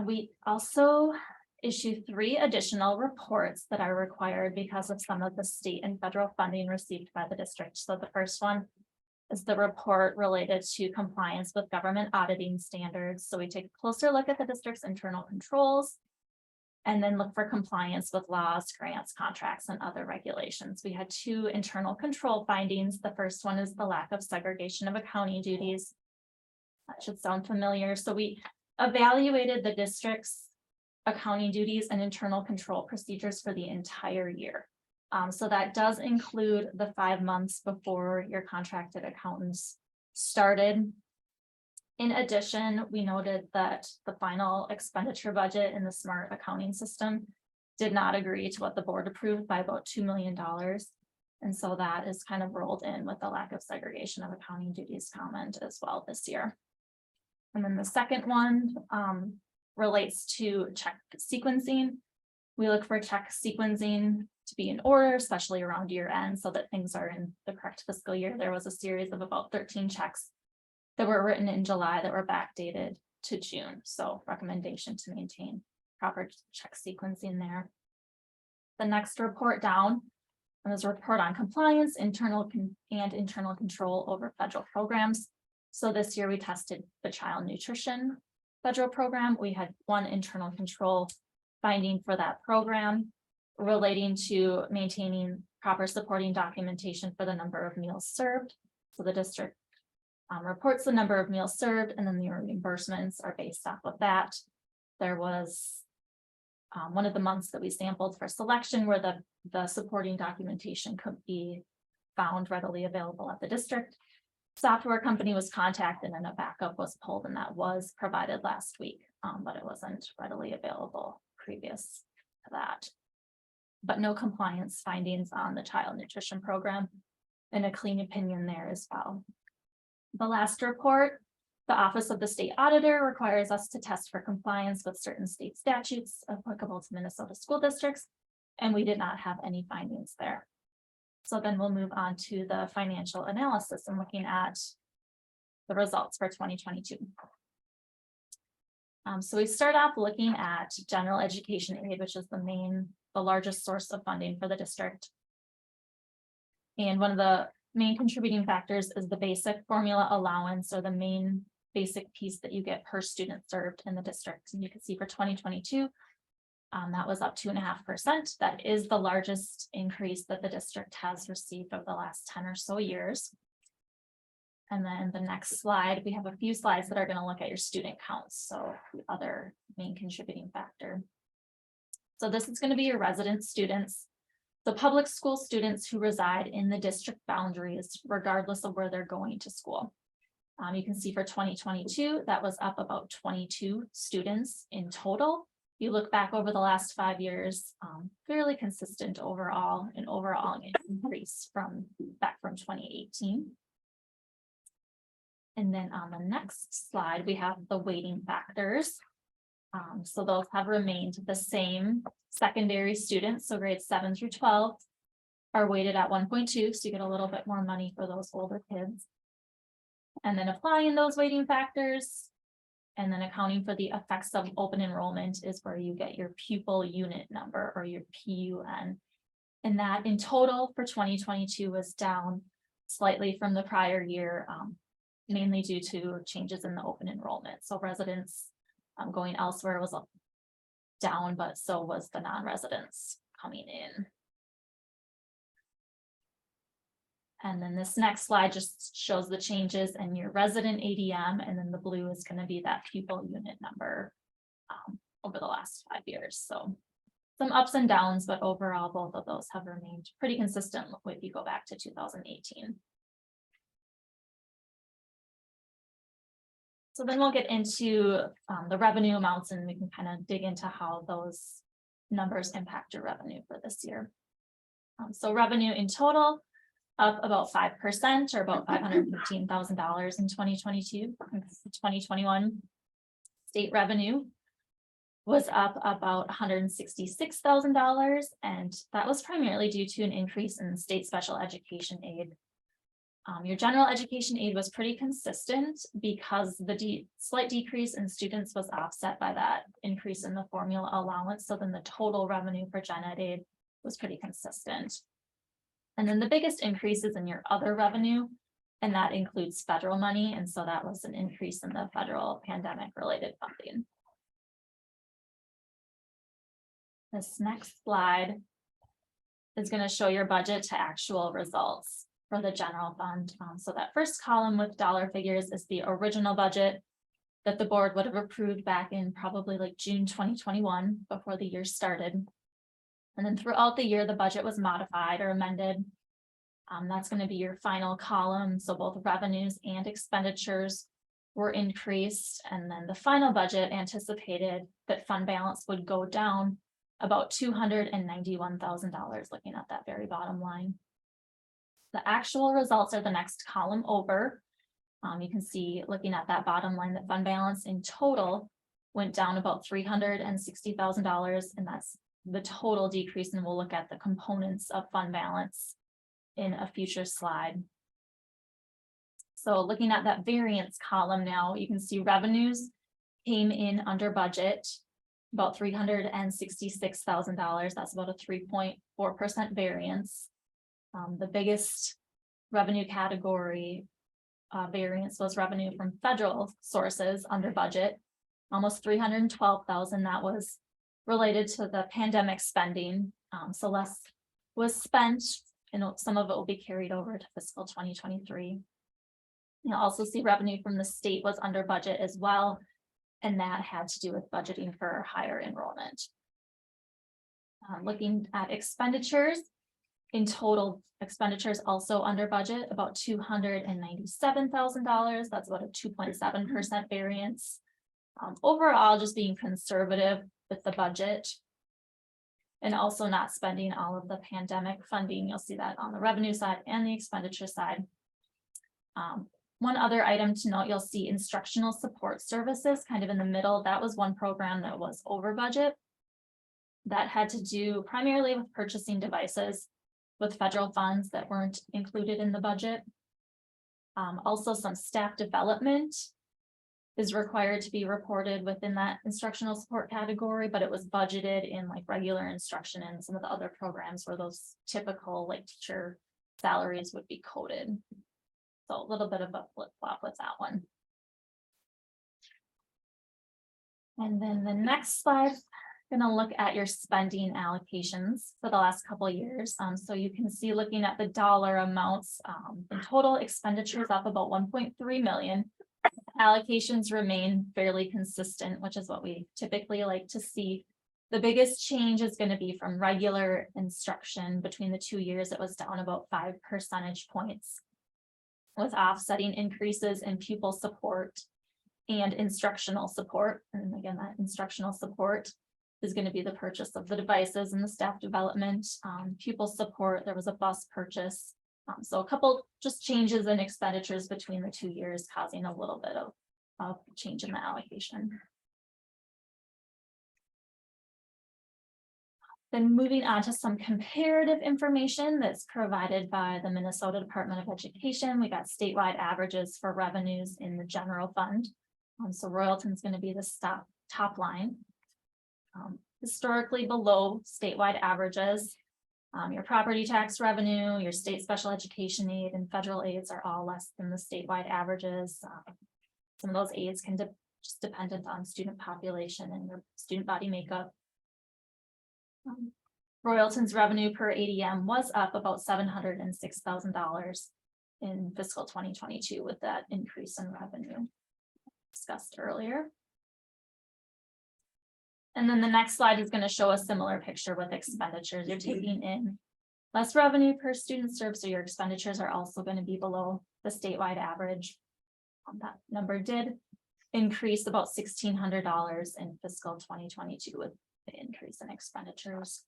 We also issue 3 additional reports that are required because of some of the state and federal funding received by the district. So the first one is the report related to compliance with government auditing standards. So we take a closer look at the district's internal controls and then look for compliance with laws, grants, contracts, and other regulations. We had 2 internal control findings. The first one is the lack of segregation of accounting duties. That should sound familiar. So we evaluated the district's accounting duties and internal control procedures for the entire year. So that does include the 5 months before your contracted accountants started. In addition, we noted that the final expenditure budget in the SMART accounting system did not agree to what the board approved by about $2 million. And so that is kind of rolled in with the lack of segregation of accounting duties comment as well this year. And then the second one relates to check sequencing. We look for check sequencing to be in order, especially around year end, so that things are in the correct fiscal year. There was a series of about 13 checks that were written in July that were backdated to June. So recommendation to maintain proper check sequencing there. The next report down is a report on compliance, internal control over federal programs. So this year we tested the child nutrition federal program. We had 1 internal control finding for that program relating to maintaining proper supporting documentation for the number of meals served. So the district reports the number of meals served, and then the reimbursements are based off of that. There was one of the months that we sampled for selection where the supporting documentation could be found readily available at the district. Software company was contacted and a backup was pulled, and that was provided last week, but it wasn't readily available previous to that. But no compliance findings on the child nutrition program, and a clean opinion there as well. The last report, the Office of the State Auditor requires us to test for compliance with certain state statutes applicable to Minnesota school districts, and we did not have any findings there. So then we'll move on to the financial analysis and looking at the results for 2022. So we start off looking at general education aid, which is the largest source of funding for the district. And one of the main contributing factors is the basic formula allowance, or the main basic piece that you get per student served in the district. And you can see for 2022, that was up 2.5%. That is the largest increase that the district has received over the last 10 or so years. And then the next slide, we have a few slides that are going to look at your student counts. So the other main contributing factor. So this is going to be your resident students. The public school students who reside in the district boundaries, regardless of where they're going to school. You can see for 2022, that was up about 22 students in total. You look back over the last 5 years, fairly consistent overall, an overall increase back from 2018. And then on the next slide, we have the weighting factors. So those have remained the same. Secondary students, so grades 7 through 12, are weighted at 1.2, so you get a little bit more money for those older kids. And then applying those weighting factors, and then accounting for the effects of open enrollment is where you get your pupil unit number, or your PUN. And that in total for 2022 was down slightly from the prior year, mainly due to changes in the open enrollment. So residents going elsewhere was down, but so was the non-residents coming in. And then this next slide just shows the changes in your resident ADM, and then the blue is going to be that pupil unit number over the last 5 years. So some ups and downs, but overall, both of those have remained pretty consistent if you go back to 2018. So then we'll get into the revenue amounts, and we can kind of dig into how those numbers impact your revenue for this year. So revenue in total up about 5%, or about $515,000 in 2022. 2021 state revenue was up about $166,000, and that was primarily due to an increase in state special education aid. Your general education aid was pretty consistent because the slight decrease in students was offset by that increase in the formula allowance. So then the total revenue for gen ed aid was pretty consistent. And then the biggest increase is in your other revenue, and that includes federal money. And so that was an increase in the federal pandemic related funding. This next slide is going to show your budget to actual results for the general fund. So that first column with dollar figures is the original budget that the board would have approved back in probably like June 2021 before the year started. And then throughout the year, the budget was modified or amended. That's going to be your final column. So both revenues and expenditures were increased. And then the final budget anticipated that fund balance would go down about $291,000, looking at that very bottom line. The actual results are the next column over. You can see, looking at that bottom line, that fund balance in total went down about $360,000, and that's the total decrease. And we'll look at the components of fund balance in a future slide. So looking at that variance column now, you can see revenues came in under budget, about $366,000. That's about a 3.4% variance. The biggest revenue category variance was revenue from federal sources under budget, almost $312,000. That was related to the pandemic spending. So less was spent, and some of it will be carried over to fiscal 2023. You'll also see revenue from the state was under budget as well, and that had to do with budgeting for higher enrollment. Looking at expenditures, in total, expenditures also under budget, about $297,000. That's about a 2.7% variance. Overall, just being conservative with the budget. And also not spending all of the pandemic funding. You'll see that on the revenue side and the expenditure side. One other item to note, you'll see instructional support services kind of in the middle. That was one program that was over budget. That had to do primarily with purchasing devices with federal funds that weren't included in the budget. Also, some staff development is required to be reported within that instructional support category, but it was budgeted in like regular instruction and some of the other programs where those typical like teacher salaries would be coded. So a little bit of a flip flop with that one. And then the next slide, gonna look at your spending allocations for the last couple of years. So you can see looking at the dollar amounts, the total expenditures up about 1.3 million. Allocations remain fairly consistent, which is what we typically like to see. The biggest change is going to be from regular instruction between the 2 years. It was down about 5 percentage points, with offsetting increases in pupil support and instructional support. And again, that instructional support is going to be the purchase of the devices and the staff development. Pupil support, there was a bus purchase. So a couple just changes in expenditures between the 2 years, causing a little bit of change in the allocation. Then moving on to some comparative information that's provided by the Minnesota Department of Education. We got statewide averages for revenues in the general fund. So Royalton is going to be the top line. Historically below statewide averages. Your property tax revenue, your state special education aid and federal aids are all less than the statewide averages. Some of those aids can just dependent on student population and your student body makeup. Royalton's revenue per ADM was up about $706,000 in fiscal 2022 with that increase in revenue discussed earlier. And then the next slide is going to show a similar picture with expenditures. You're taking in less revenue per student served, so your expenditures are also going to be below the statewide average. That number did increase about $1,600 in fiscal 2022 with the increase in expenditures.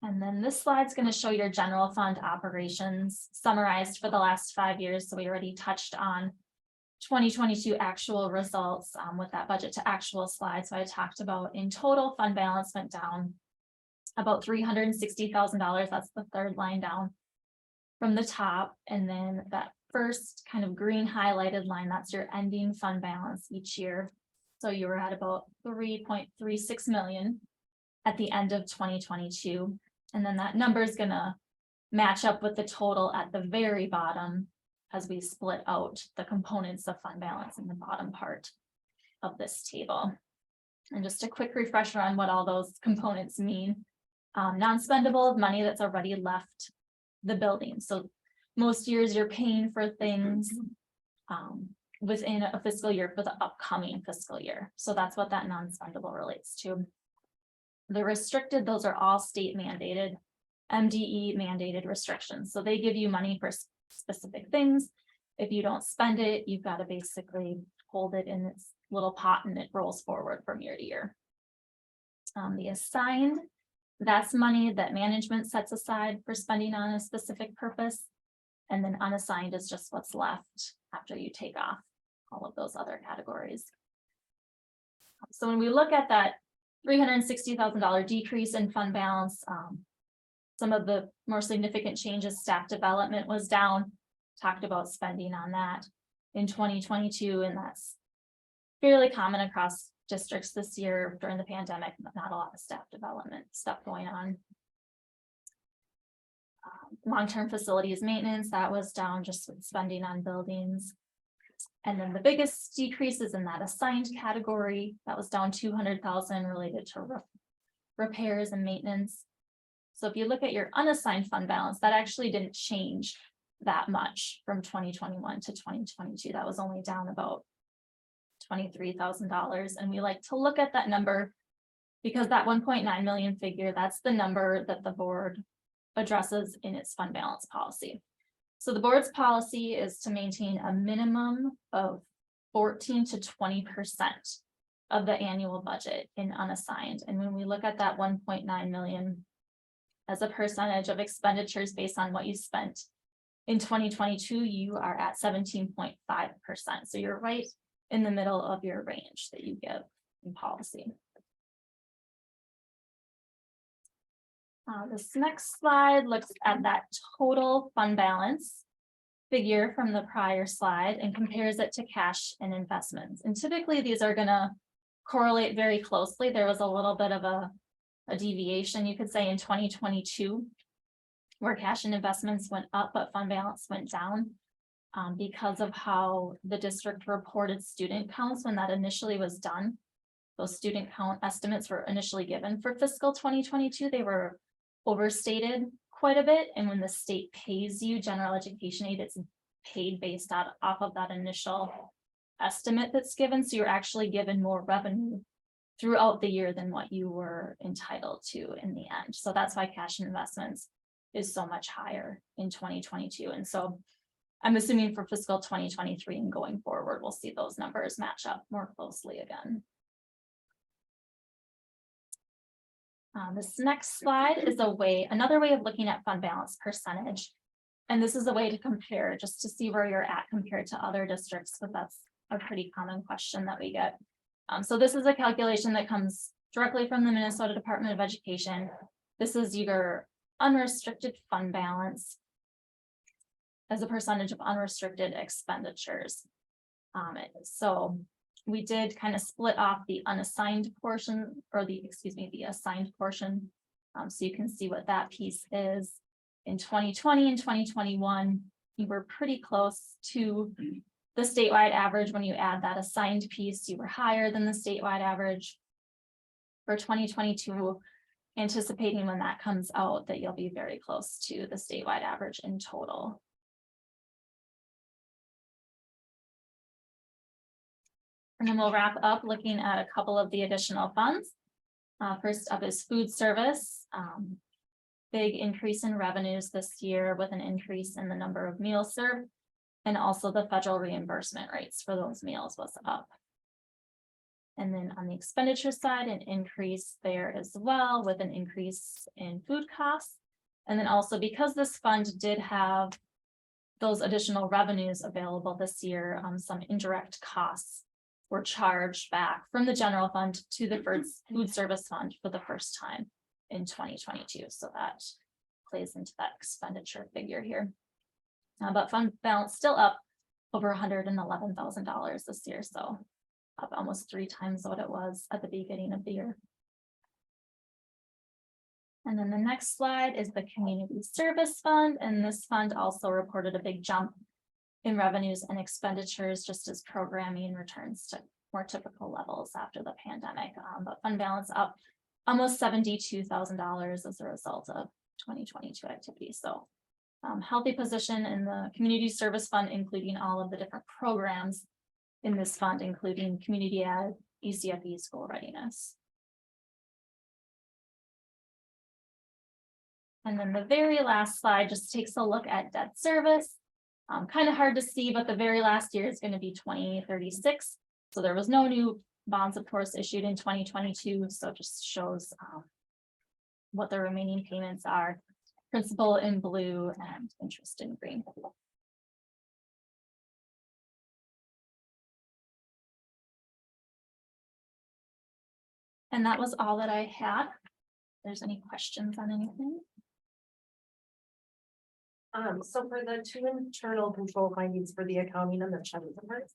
And then this slide is going to show your general fund operations summarized for the last 5 years. So we already touched on 2022 actual results with that budget to actual slide. So I talked about in total fund balance went down about $360,000. That's the third line down from the top. And then that first kind of green highlighted line, that's your ending fund balance each year. So you were at about 3.36 million at the end of 2022. And then that number is going to match up with the total at the very bottom as we split out the components of fund balance in the bottom part of this table. And just a quick refresher on what all those components mean. Non-spendable money that's already left the building. So most years you're paying for things within a fiscal year for the upcoming fiscal year. So that's what that non-spendable relates to. The restricted, those are all state mandated, MDE mandated restrictions. So they give you money for specific things. If you don't spend it, you've got to basically hold it in this little pot and it rolls forward from year to year. The assigned, that's money that management sets aside for spending on a specific purpose. And then unassigned is just what's left after you take off all of those other categories. So when we look at that $360,000 decrease in fund balance, some of the more significant changes, staff development was down, talked about spending on that in 2022, and that's fairly common across districts this year during the pandemic, but not a lot of staff development stuff going on. Long-term facilities maintenance, that was down just with spending on buildings. And then the biggest decrease is in that assigned category, that was down 200,000 related to repairs and maintenance. So if you look at your unassigned fund balance, that actually didn't change that much from 2021 to 2022. That was only down about $23,000. And we like to look at that number because that 1.9 million figure, that's the number that the board addresses in its fund balance policy. So the board's policy is to maintain a minimum of 14 to 20% of the annual budget in unassigned. And when we look at that 1.9 million as a percentage of expenditures based on what you spent in 2022, you are at 17.5%. So you're right in the middle of your range that you give in policy. This next slide looks at that total fund balance figure from the prior slide and compares it to cash and investments. And typically these are gonna correlate very closely. There was a little bit of a deviation, you could say, in 2022, where cash and investments went up, but fund balance went down. Because of how the district reported student counts when that initially was done. Those student count estimates were initially given for fiscal 2022. They were overstated quite a bit. And when the state pays you general education aid, it's paid based off of that initial estimate that's given. So you're actually given more revenue throughout the year than what you were entitled to in the end. So that's why cash and investments is so much higher in 2022. And so I'm assuming for fiscal 2023 and going forward, we'll see those numbers match up more closely again. This next slide is another way of looking at fund balance percentage. And this is a way to compare, just to see where you're at compared to other districts, but that's a pretty common question that we get. So this is a calculation that comes directly from the Minnesota Department of Education. This is your unrestricted fund balance as a percentage of unrestricted expenditures. So we did kind of split off the unassigned portion, or the assigned portion. So you can see what that piece is. In 2020 and 2021, you were pretty close to the statewide average. When you add that assigned piece, you were higher than the statewide average. For 2022, anticipating when that comes out that you'll be very close to the statewide average in total. And then we'll wrap up looking at a couple of the additional funds. First up is food service. Big increase in revenues this year with an increase in the number of meals served. And also the federal reimbursement rates for those meals was up. And then on the expenditure side, an increase there as well with an increase in food costs. And then also because this fund did have those additional revenues available this year, some indirect costs were charged back from the general fund to the food service fund for the first time in 2022. So that plays into that expenditure figure here. But fund balance still up over $111,000 this year. So up almost 3 times what it was at the beginning of the year. And then the next slide is the community service fund. And this fund also reported a big jump in revenues and expenditures just as programming returns to more typical levels after the pandemic. But fund balance up almost $72,000 as a result of 2022 activity. So healthy position in the community service fund, including all of the different programs in this fund, including community ed, ECFE, school readiness. And then the very last slide just takes a look at debt service. Kind of hard to see, but the very last year is going to be 2036. So there was no new bonds, of course, issued in 2022. So it just shows what the remaining payments are. Principal in blue and interest in green. And that was all that I had. If there's any questions on anything? So for the 2 internal control findings for the accounting and the check numbers,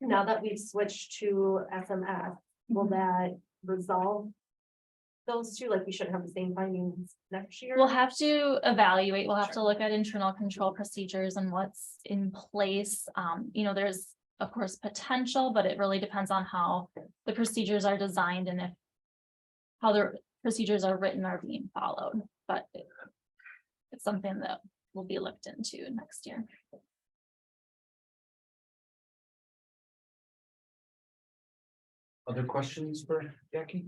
now that we've switched to SMS, will that resolve those 2? Like we shouldn't have the same findings next year? We'll have to evaluate, we'll have to look at internal control procedures and what's in place. You know, there's of course potential, but it really depends on how the procedures are designed and if how the procedures are written are being followed. But it's something that will be looked into next year. Other questions for Jackie?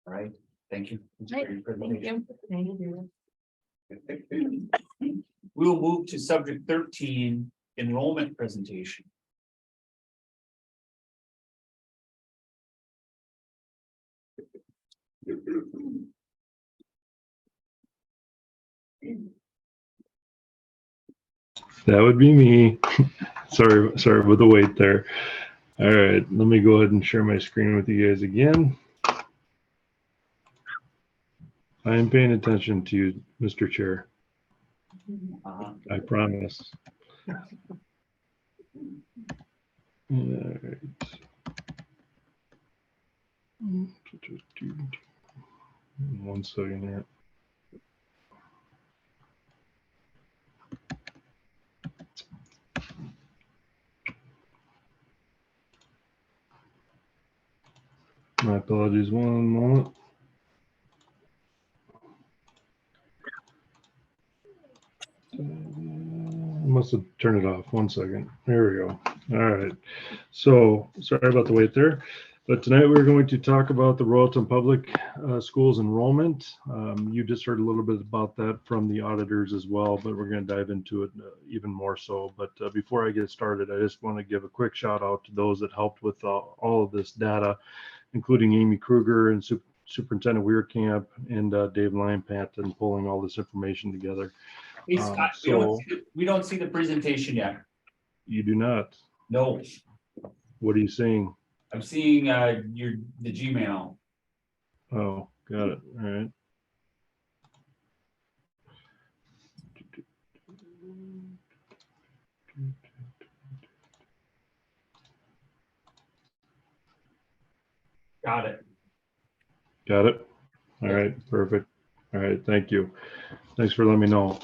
All right, thank you. Right, thank you. Thank you. We will move to subject 13, enrollment presentation. That would be me. Sorry about the wait there. All right, let me go ahead and share my screen with you guys again. I am paying attention to you, Mr. Chair. I promise. All right. 1 second here. My apologies, 1 moment. I must have turned it off. 1 second. There we go. All right. So sorry about the wait there. But tonight we're going to talk about the Royalton Public Schools enrollment. You just heard a little bit about that from the auditors as well, but we're going to dive into it even more so. But before I get started, I just want to give a quick shout out to those that helped with all of this data, including Amy Kruger and Superintendent Weirkamp and Dave Linepat, and pulling all this information together. Hey, Scott, we don't see the presentation yet. You do not. No, What are you seeing? I'm seeing the Gmail. Oh, got it. All right. Got it. Got it. All right, perfect. All right, thank you. Thanks for letting me know.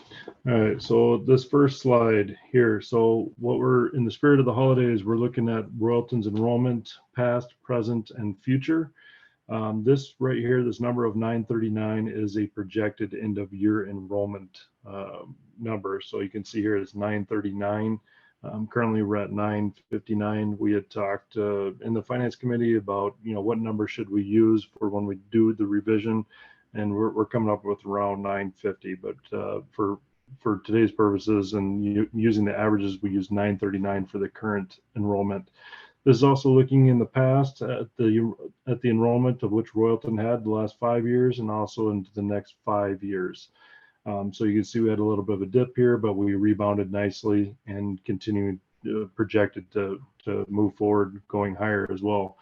All right, so this first slide here. So what we're, in the spirit of the holidays, we're looking at Royalton's enrollment, past, present, and future. This right here, this number of 939 is a projected end of year enrollment number. So you can see here it's 939. Currently we're at 959. We had talked in the finance committee about, what number should we use for when we do the revision, and we're coming up with around 950. But for today's purposes and using the averages, we use 939 for the current enrollment. This is also looking in the past at the enrollment of which Royalton had the last 5 years, and also into the next 5 years. So you can see we had a little bit of a dip here, but we rebounded nicely and continued projected to move forward, going higher as well.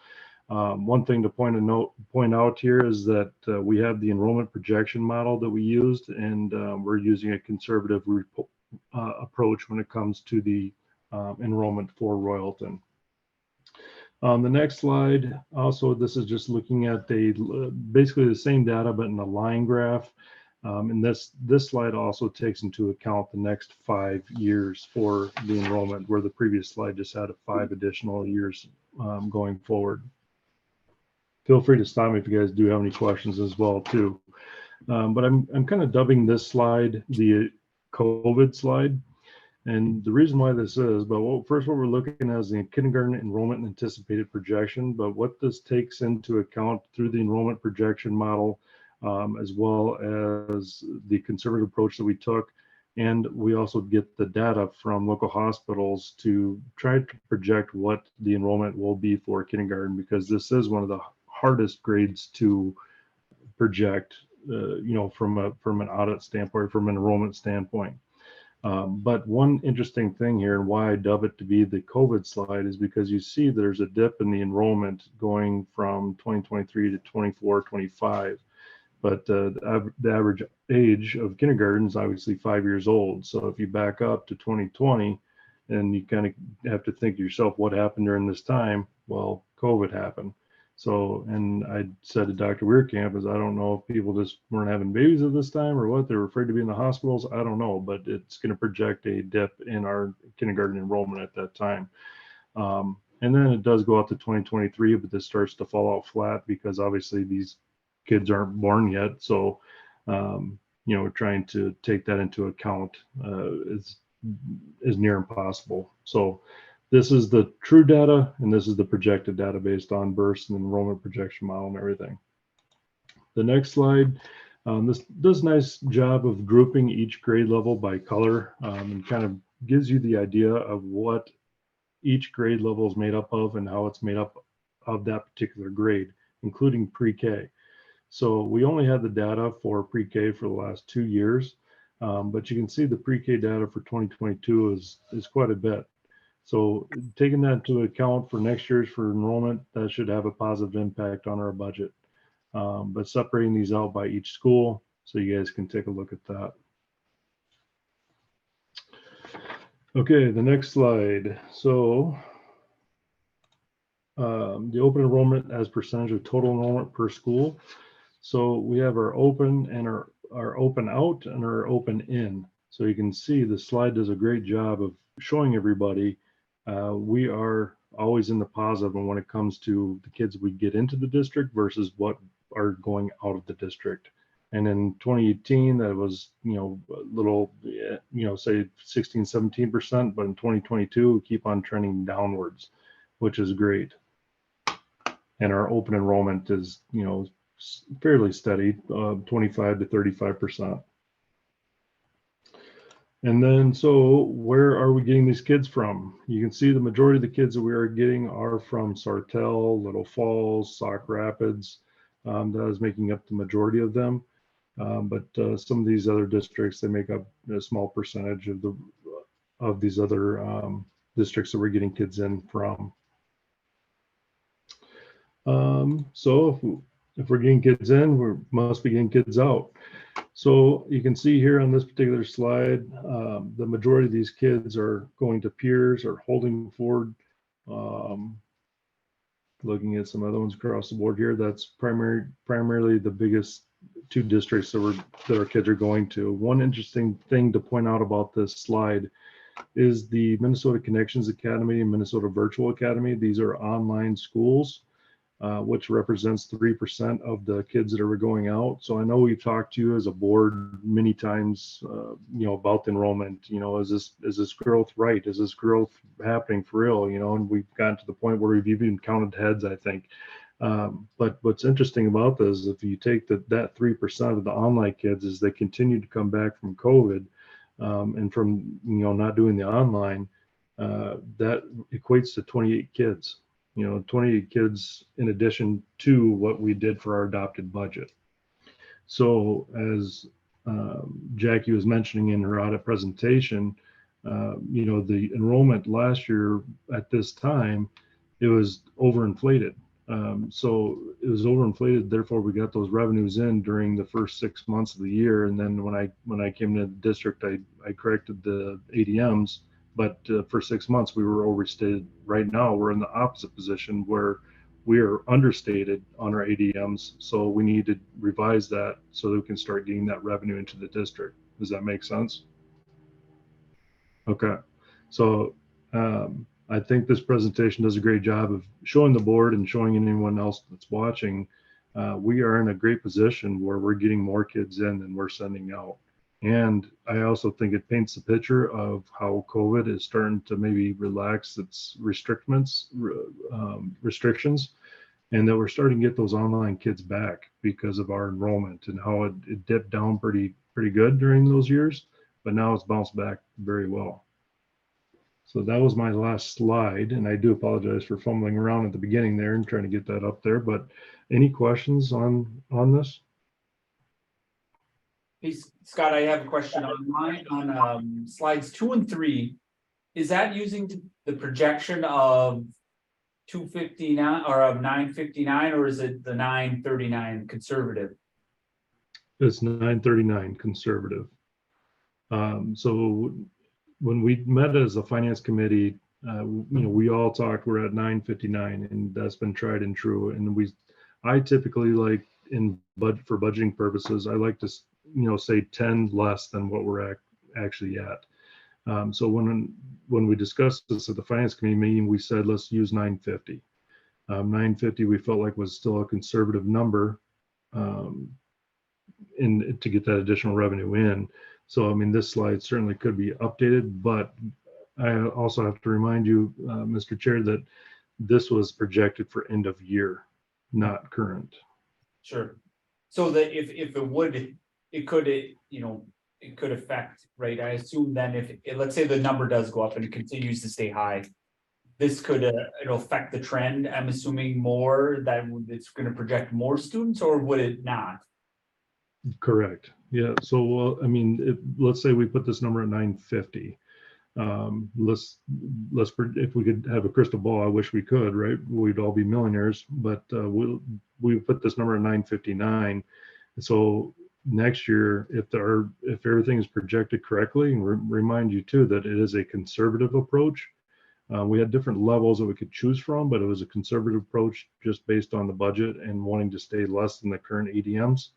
One thing to point out here is that we have the enrollment projection model that we used, and we're using a conservative approach when it comes to the enrollment for Royalton. The next slide, also, this is just looking at basically the same data, but in a line graph. And this slide also takes into account the next 5 years for the enrollment, where the previous slide just had 5 additional years going forward. Feel free to stop me if you guys do have any questions as well too. But I'm kind of dubbing this slide the COVID slide. And the reason why this is, first what we're looking at is the kindergarten enrollment anticipated projection, but what this takes into account through the enrollment projection model, as well as the conservative approach that we took. And we also get the data from local hospitals to try to project what the enrollment will be for kindergarten, because this is one of the hardest grades to project, from an audit standpoint, from an enrollment standpoint. But one interesting thing here, and why I dub it to be the COVID slide, is because you see there's a dip in the enrollment going from 2023 to 24, 25. But the average age of kindergarten is obviously 5 years old. So if you back up to 2020, and you kind of have to think to yourself, what happened during this time? Well, COVID happened. So, and I said to Dr. Weirkamp, I don't know if people just weren't having babies at this time or what, they were afraid to be in the hospitals. I don't know, but it's going to project a dip in our kindergarten enrollment at that time. And then it does go out to 2023, but this starts to fall out flat because obviously these kids aren't born yet. So, we're trying to take that into account is near impossible. So this is the true data, and this is the projected data based on births and enrollment projection model and everything. The next slide, This does a nice job of grouping each grade level by color, and kind of gives you the idea of what each grade level is made up of and how it's made up of that particular grade, including pre-K. So we only had the data for pre-K for the last 2 years, but you can see the pre-K data for 2022 is quite a bit. So taking that into account for next year's for enrollment, that should have a positive impact on our budget. But separating these out by each school, so you guys can take a look at that. Okay, the next slide. So the open enrollment as percentage of total enrollment per school. So we have our open and our open out and our open in. So you can see the slide does a great job of showing everybody we are always in the positive when it comes to the kids we get into the district versus what are going out of the district. And in 2018, that was, a little, say 16, 17%, but in 2022, we keep on trending downwards, which is great. And our open enrollment is, fairly steady, 25 to 35%. And then, so where are we getting these kids from? You can see the majority of the kids that we are getting are from Sartell, Little Falls, Sauk Rapids. That is making up the majority of them. But some of these other districts, they make up a small percentage of these other districts that we're getting kids in from. So if we're getting kids in, we must be getting kids out. So you can see here on this particular slide, the majority of these kids are going to Pierce or Holdingford. Looking at some other ones across the board here, that's primarily the biggest 2 districts that our kids are going to. One interesting thing to point out about this slide is the Minnesota Connections Academy and Minnesota Virtual Academy. These are online schools, which represents 3% of the kids that are going out. So I know we've talked to you as a board many times, about the enrollment. Is this growth right? Is this growth happening for real? And we've gotten to the point where we've even counted heads, I think. But what's interesting about this is if you take that 3% of the online kids, is they continue to come back from COVID, and from not doing the online, that equates to 28 kids. 28 kids in addition to what we did for our adopted budget. So as Jackie was mentioning in her audit presentation, the enrollment last year at this time, it was overinflated. So it was overinflated, therefore we got those revenues in during the first 6 months of the year. And then when I came to the district, I corrected the ADMs. But for 6 months, we were overstated. Right now, we're in the opposite position where we are understated on our ADMs. So we need to revise that so that we can start getting that revenue into the district. Does that make sense? Okay. So I think this presentation does a great job of showing the board and showing anyone else that's watching. We are in a great position where we're getting more kids in than we're sending out. And I also think it paints the picture of how COVID is starting to maybe relax its restrictions, and that we're starting to get those online kids back because of our enrollment and how it dipped down pretty good during those years, but now it's bounced back very well. So that was my last slide, and I do apologize for fumbling around at the beginning there and trying to get that up there, but any questions on this? Hey, Scott, I have a question on slides 2 and 3. Is that using the projection of 259 or of 959, or is it the 939 conservative? It's 939 conservative. So when we met as a finance committee, we all talked, we're at 959, and that's been tried and true. And I typically like for budgeting purposes, I like to say 10 less than what we're actually at. So when we discussed this at the finance committee meeting, we said, let's use 950. 950 we felt like was still a conservative number to get that additional revenue in. So, I mean, this slide certainly could be updated, but I also have to remind you, Mr. Chair, that this was projected for end of year, not current. Sure. So that if it would, it could, you know, it could affect, right? I assume then let's say the number does go up and it continues to stay high. This could, it'll affect the trend, I'm assuming more, that it's gonna project more students, or would it not? Correct. Yeah. So, well, I mean, let's say we put this number at 950. If we could have a crystal ball, I wish we could, right? We'd all be millionaires, but we put this number at 959. So next year, if everything is projected correctly, and remind you too that it is a conservative approach. We had different levels that we could choose from, but it was a conservative approach just based on the budget and wanting to stay less than the current ADMs.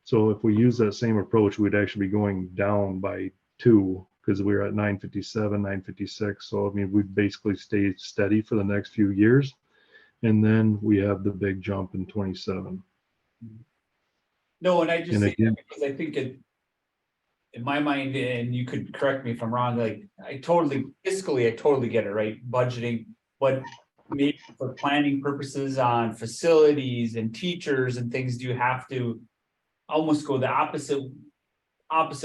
So if we use that same approach, we'd actually be going down by 2 because we were at 957, 956. So, I mean, we basically stayed steady for the next few years. And then we have the big jump in 27. No, and I just And say again- that because I think in my mind, and you could correct me if I'm wrong, like, fiscally, I totally get it, right? Budgeting, but maybe for planning purposes on facilities and teachers and things, do you have to almost go the opposite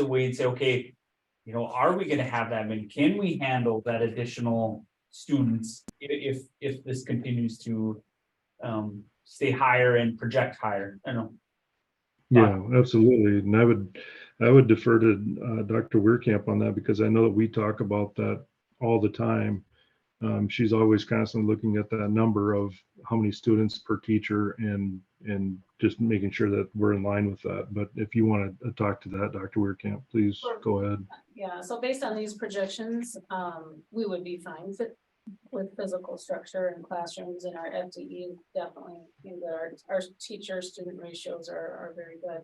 way and say, okay, you know, are we gonna have that many? Can we handle that additional students if this continues to stay higher and project higher? I don't know. Yeah, absolutely. And I would defer to Dr. Weirkamp on that because I know that we talk about that all the time. She's always constantly looking at that number of how many students per teacher and just making sure that we're in line with that. But if you want to talk to that, Dr. Weirkamp, please go ahead. Yeah, so based on these projections, we would be fine with physical structure and classrooms, and our FTE definitely, you know, our teacher student ratios are very good.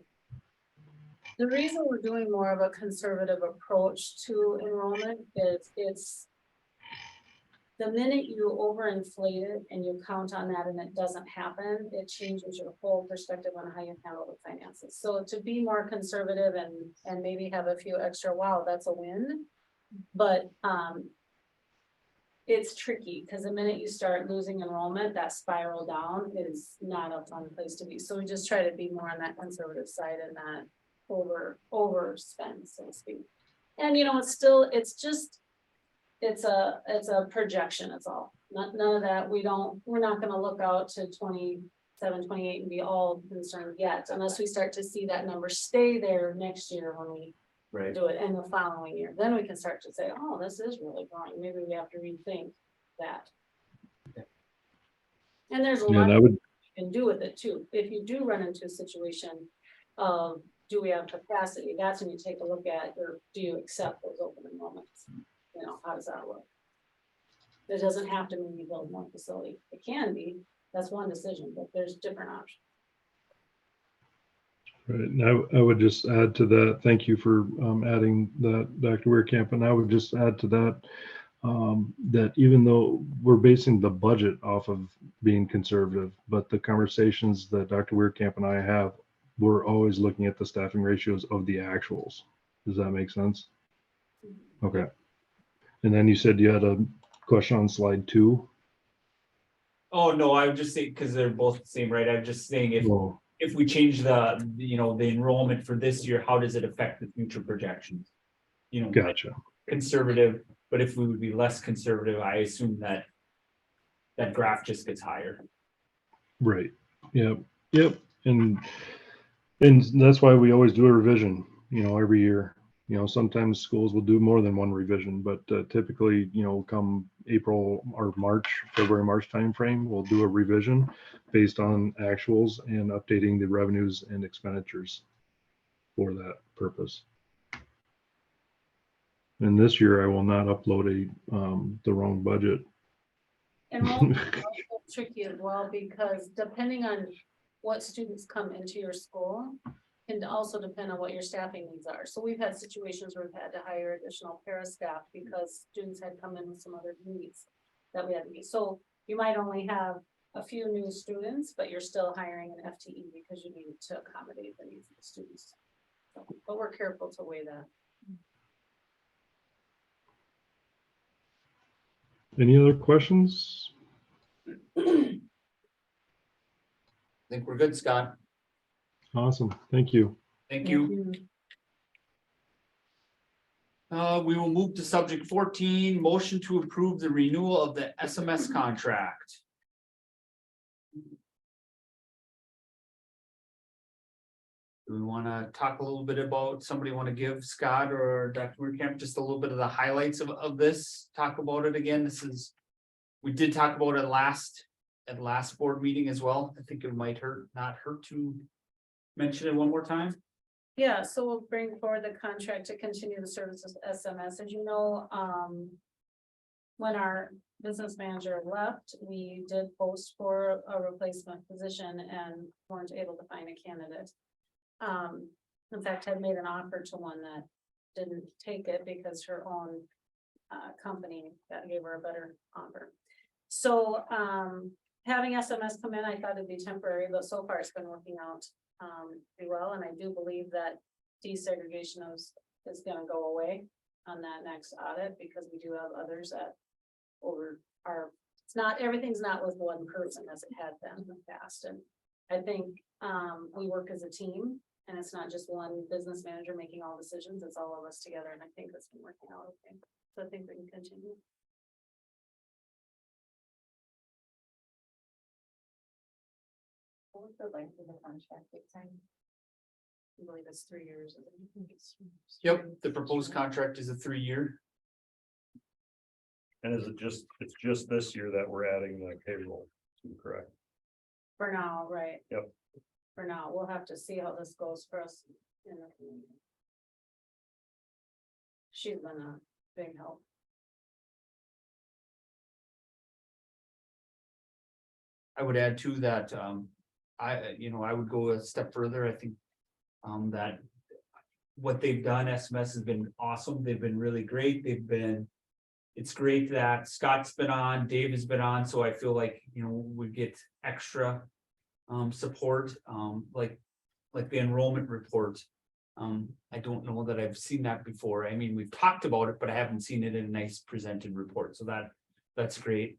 The reason we're doing more of a conservative approach to enrollment is it's the minute you overinflate it and you count on that and it doesn't happen, it changes your whole perspective on how you handle the finances. So to be more conservative and maybe have a few extra, wow, that's a win. But it's tricky because the minute you start losing enrollment, that spiral down is not a fun place to be. So we just try to be more on that conservative side and not overspend, so to speak. And you know, it's a projection, it's all. None of that, we're not gonna look out to 27, 28 and be all concerned yet, unless we start to see that number stay there next year when we do it, and the following year, then we can start to say, oh, this is really growing, maybe we have to rethink that. And there's a lot you can do with it too. If you do run into a situation of, do we have capacity, that's when you take a look at, or do you accept those open enrollments? You know, how does that work? It doesn't have to mean you build one facility. It can be, that's one decision, but there's different options. Right. And I would just add to that, thank you for adding that, Dr. Weirkamp. And I would just add to that, that even though we're basing the budget off of being conservative, but the conversations that Dr. Weirkamp and I have, we're always looking at the staffing ratios of the actuals. Does that make sense? Okay. And then you said you had a question on slide 2. Oh, no, I would just say, because they're both the same, right? I'm just saying if we change the enrollment for this year, how does it affect the future projections? You know, Gotcha. Conservative, but if we would be less conservative, I assume that graph just gets higher. Right. Yep. And that's why we always do a revision, every year. Sometimes schools will do more than one revision, but typically, come April or February, March timeframe, we'll do a revision based on actuals and updating the revenues and expenditures for that purpose. And this year I will not upload the wrong budget. Enrollment is also tricky as well, because depending on what students come into your school can also depend on what your staffing needs are. So we've had situations where we've had to hire additional para staff because students had come in with some other needs that we had to meet. So you might only have a few new students, but you're still hiring an FTE because you need to accommodate the needs of the students. So, but we're careful to weigh that. Any other questions? I think we're good, Scott. Awesome. Thank you. Thank you. We will move to subject 14, motion to approve the renewal of the SMS contract. Do we want to talk a little bit about, somebody want to give Scott or Dr. Weirkamp just a little bit of the highlights of this? Talk about it again. This is, we did talk about it at last board meeting as well. I think it might not hurt to mention it one more time. Yeah, so we'll bring forward the contract to continue the services of SMS. As you know, when our business manager left, we did post for a replacement position and weren't able to find a candidate. In fact, had made an offer to one that didn't take it because her own company that gave her a better offer. So having SMS come in, I thought it'd be temporary, but so far it's been working out pretty well, and I do believe that desegregation is gonna go away on that next audit, because we do have others that over our, it's not, everything's not with one person as it had been in the past, and I think we work as a team, and it's not just one business manager making all decisions, it's all of us together, and I think that's been working out okay, so I think we can continue. What's the length of the contract time? I believe it's 3 years. Yep, the proposed contract is a 3-year. And is it just, it's just this year that we're adding the payroll, correct? For now, right? Yep. For now, we'll have to see how this goes for us in the community. She's been a big help. I would add to that, I would go a step further. I think that what they've done, SMS has been awesome. They've been really great. It's great that Scott's been on, Dave has been on, so I feel like, we get extra support, like the enrollment report. I don't know that I've seen that before. I mean, we've talked about it, but I haven't seen it in a nice presented report, so that's great.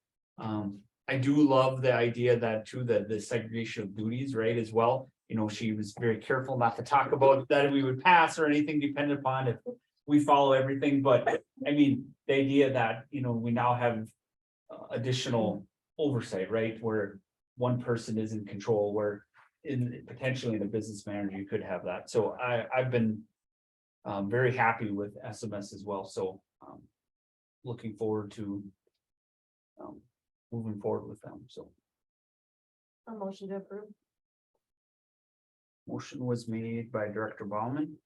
I do love the idea that too, the segregation of duties, right, as well. She was very careful not to talk about that we would pass or anything dependent upon if we follow everything, but I mean, the idea that, we now have additional oversight, right, where one person is in control, where potentially in a business manager, you could have that. So I've been very happy with SMS as well, so looking forward to moving forward with them, so. A motion to approve. Motion was made by Director Bauman,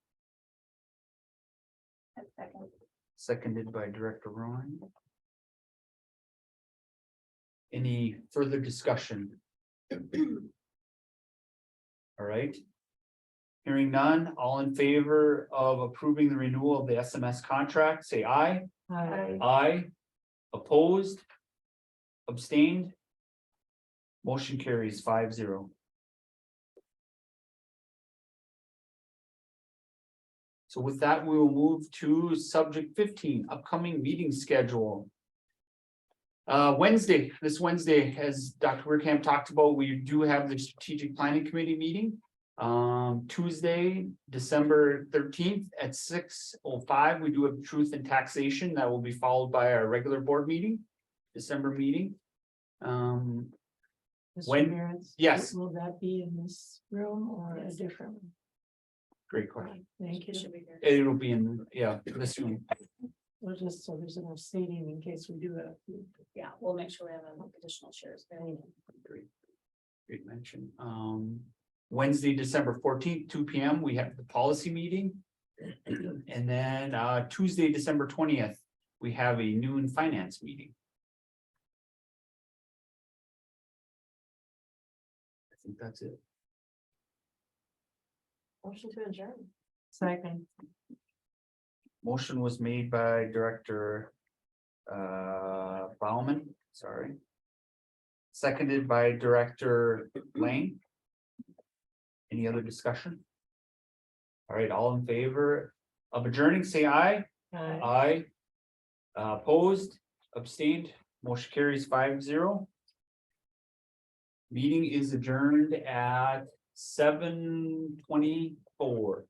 Second. seconded by Director Rowan. Any further discussion? All right. Hearing none, all in favor of approving the renewal of the SMS contract, say aye. Aye. Aye. Opposed? Abstained? Motion carries 5-0. So with that, we will move to subject 15, upcoming meeting schedule. This Wednesday, as Dr. Weirkamp talked about, we do have the strategic planning committee meeting. Tuesday, December 13th at 6:05, we do have truth and taxation that will be followed by our regular board meeting, December meeting. Mr. When- Meredith, yes. Will that be in this room or a different one? Great question. Thank you. Should be here. It'll be in, this room. Well, just so there's enough seating in case we do that. Yeah, we'll make sure we have additional chairs. Great mention. Wednesday, December 14th, 2 p.m. we have the policy meeting. And then Tuesday, December 20th, we have a noon finance meeting. I think that's it. Motion to adjourn. Second. Motion was made by Director Bauman, sorry. Seconded by Director Lane. Any other discussion? All right, all in favor of adjourning, say aye. Aye. Aye. Opposed, abstained, motion carries 5-0. Meeting is adjourned at 7:24.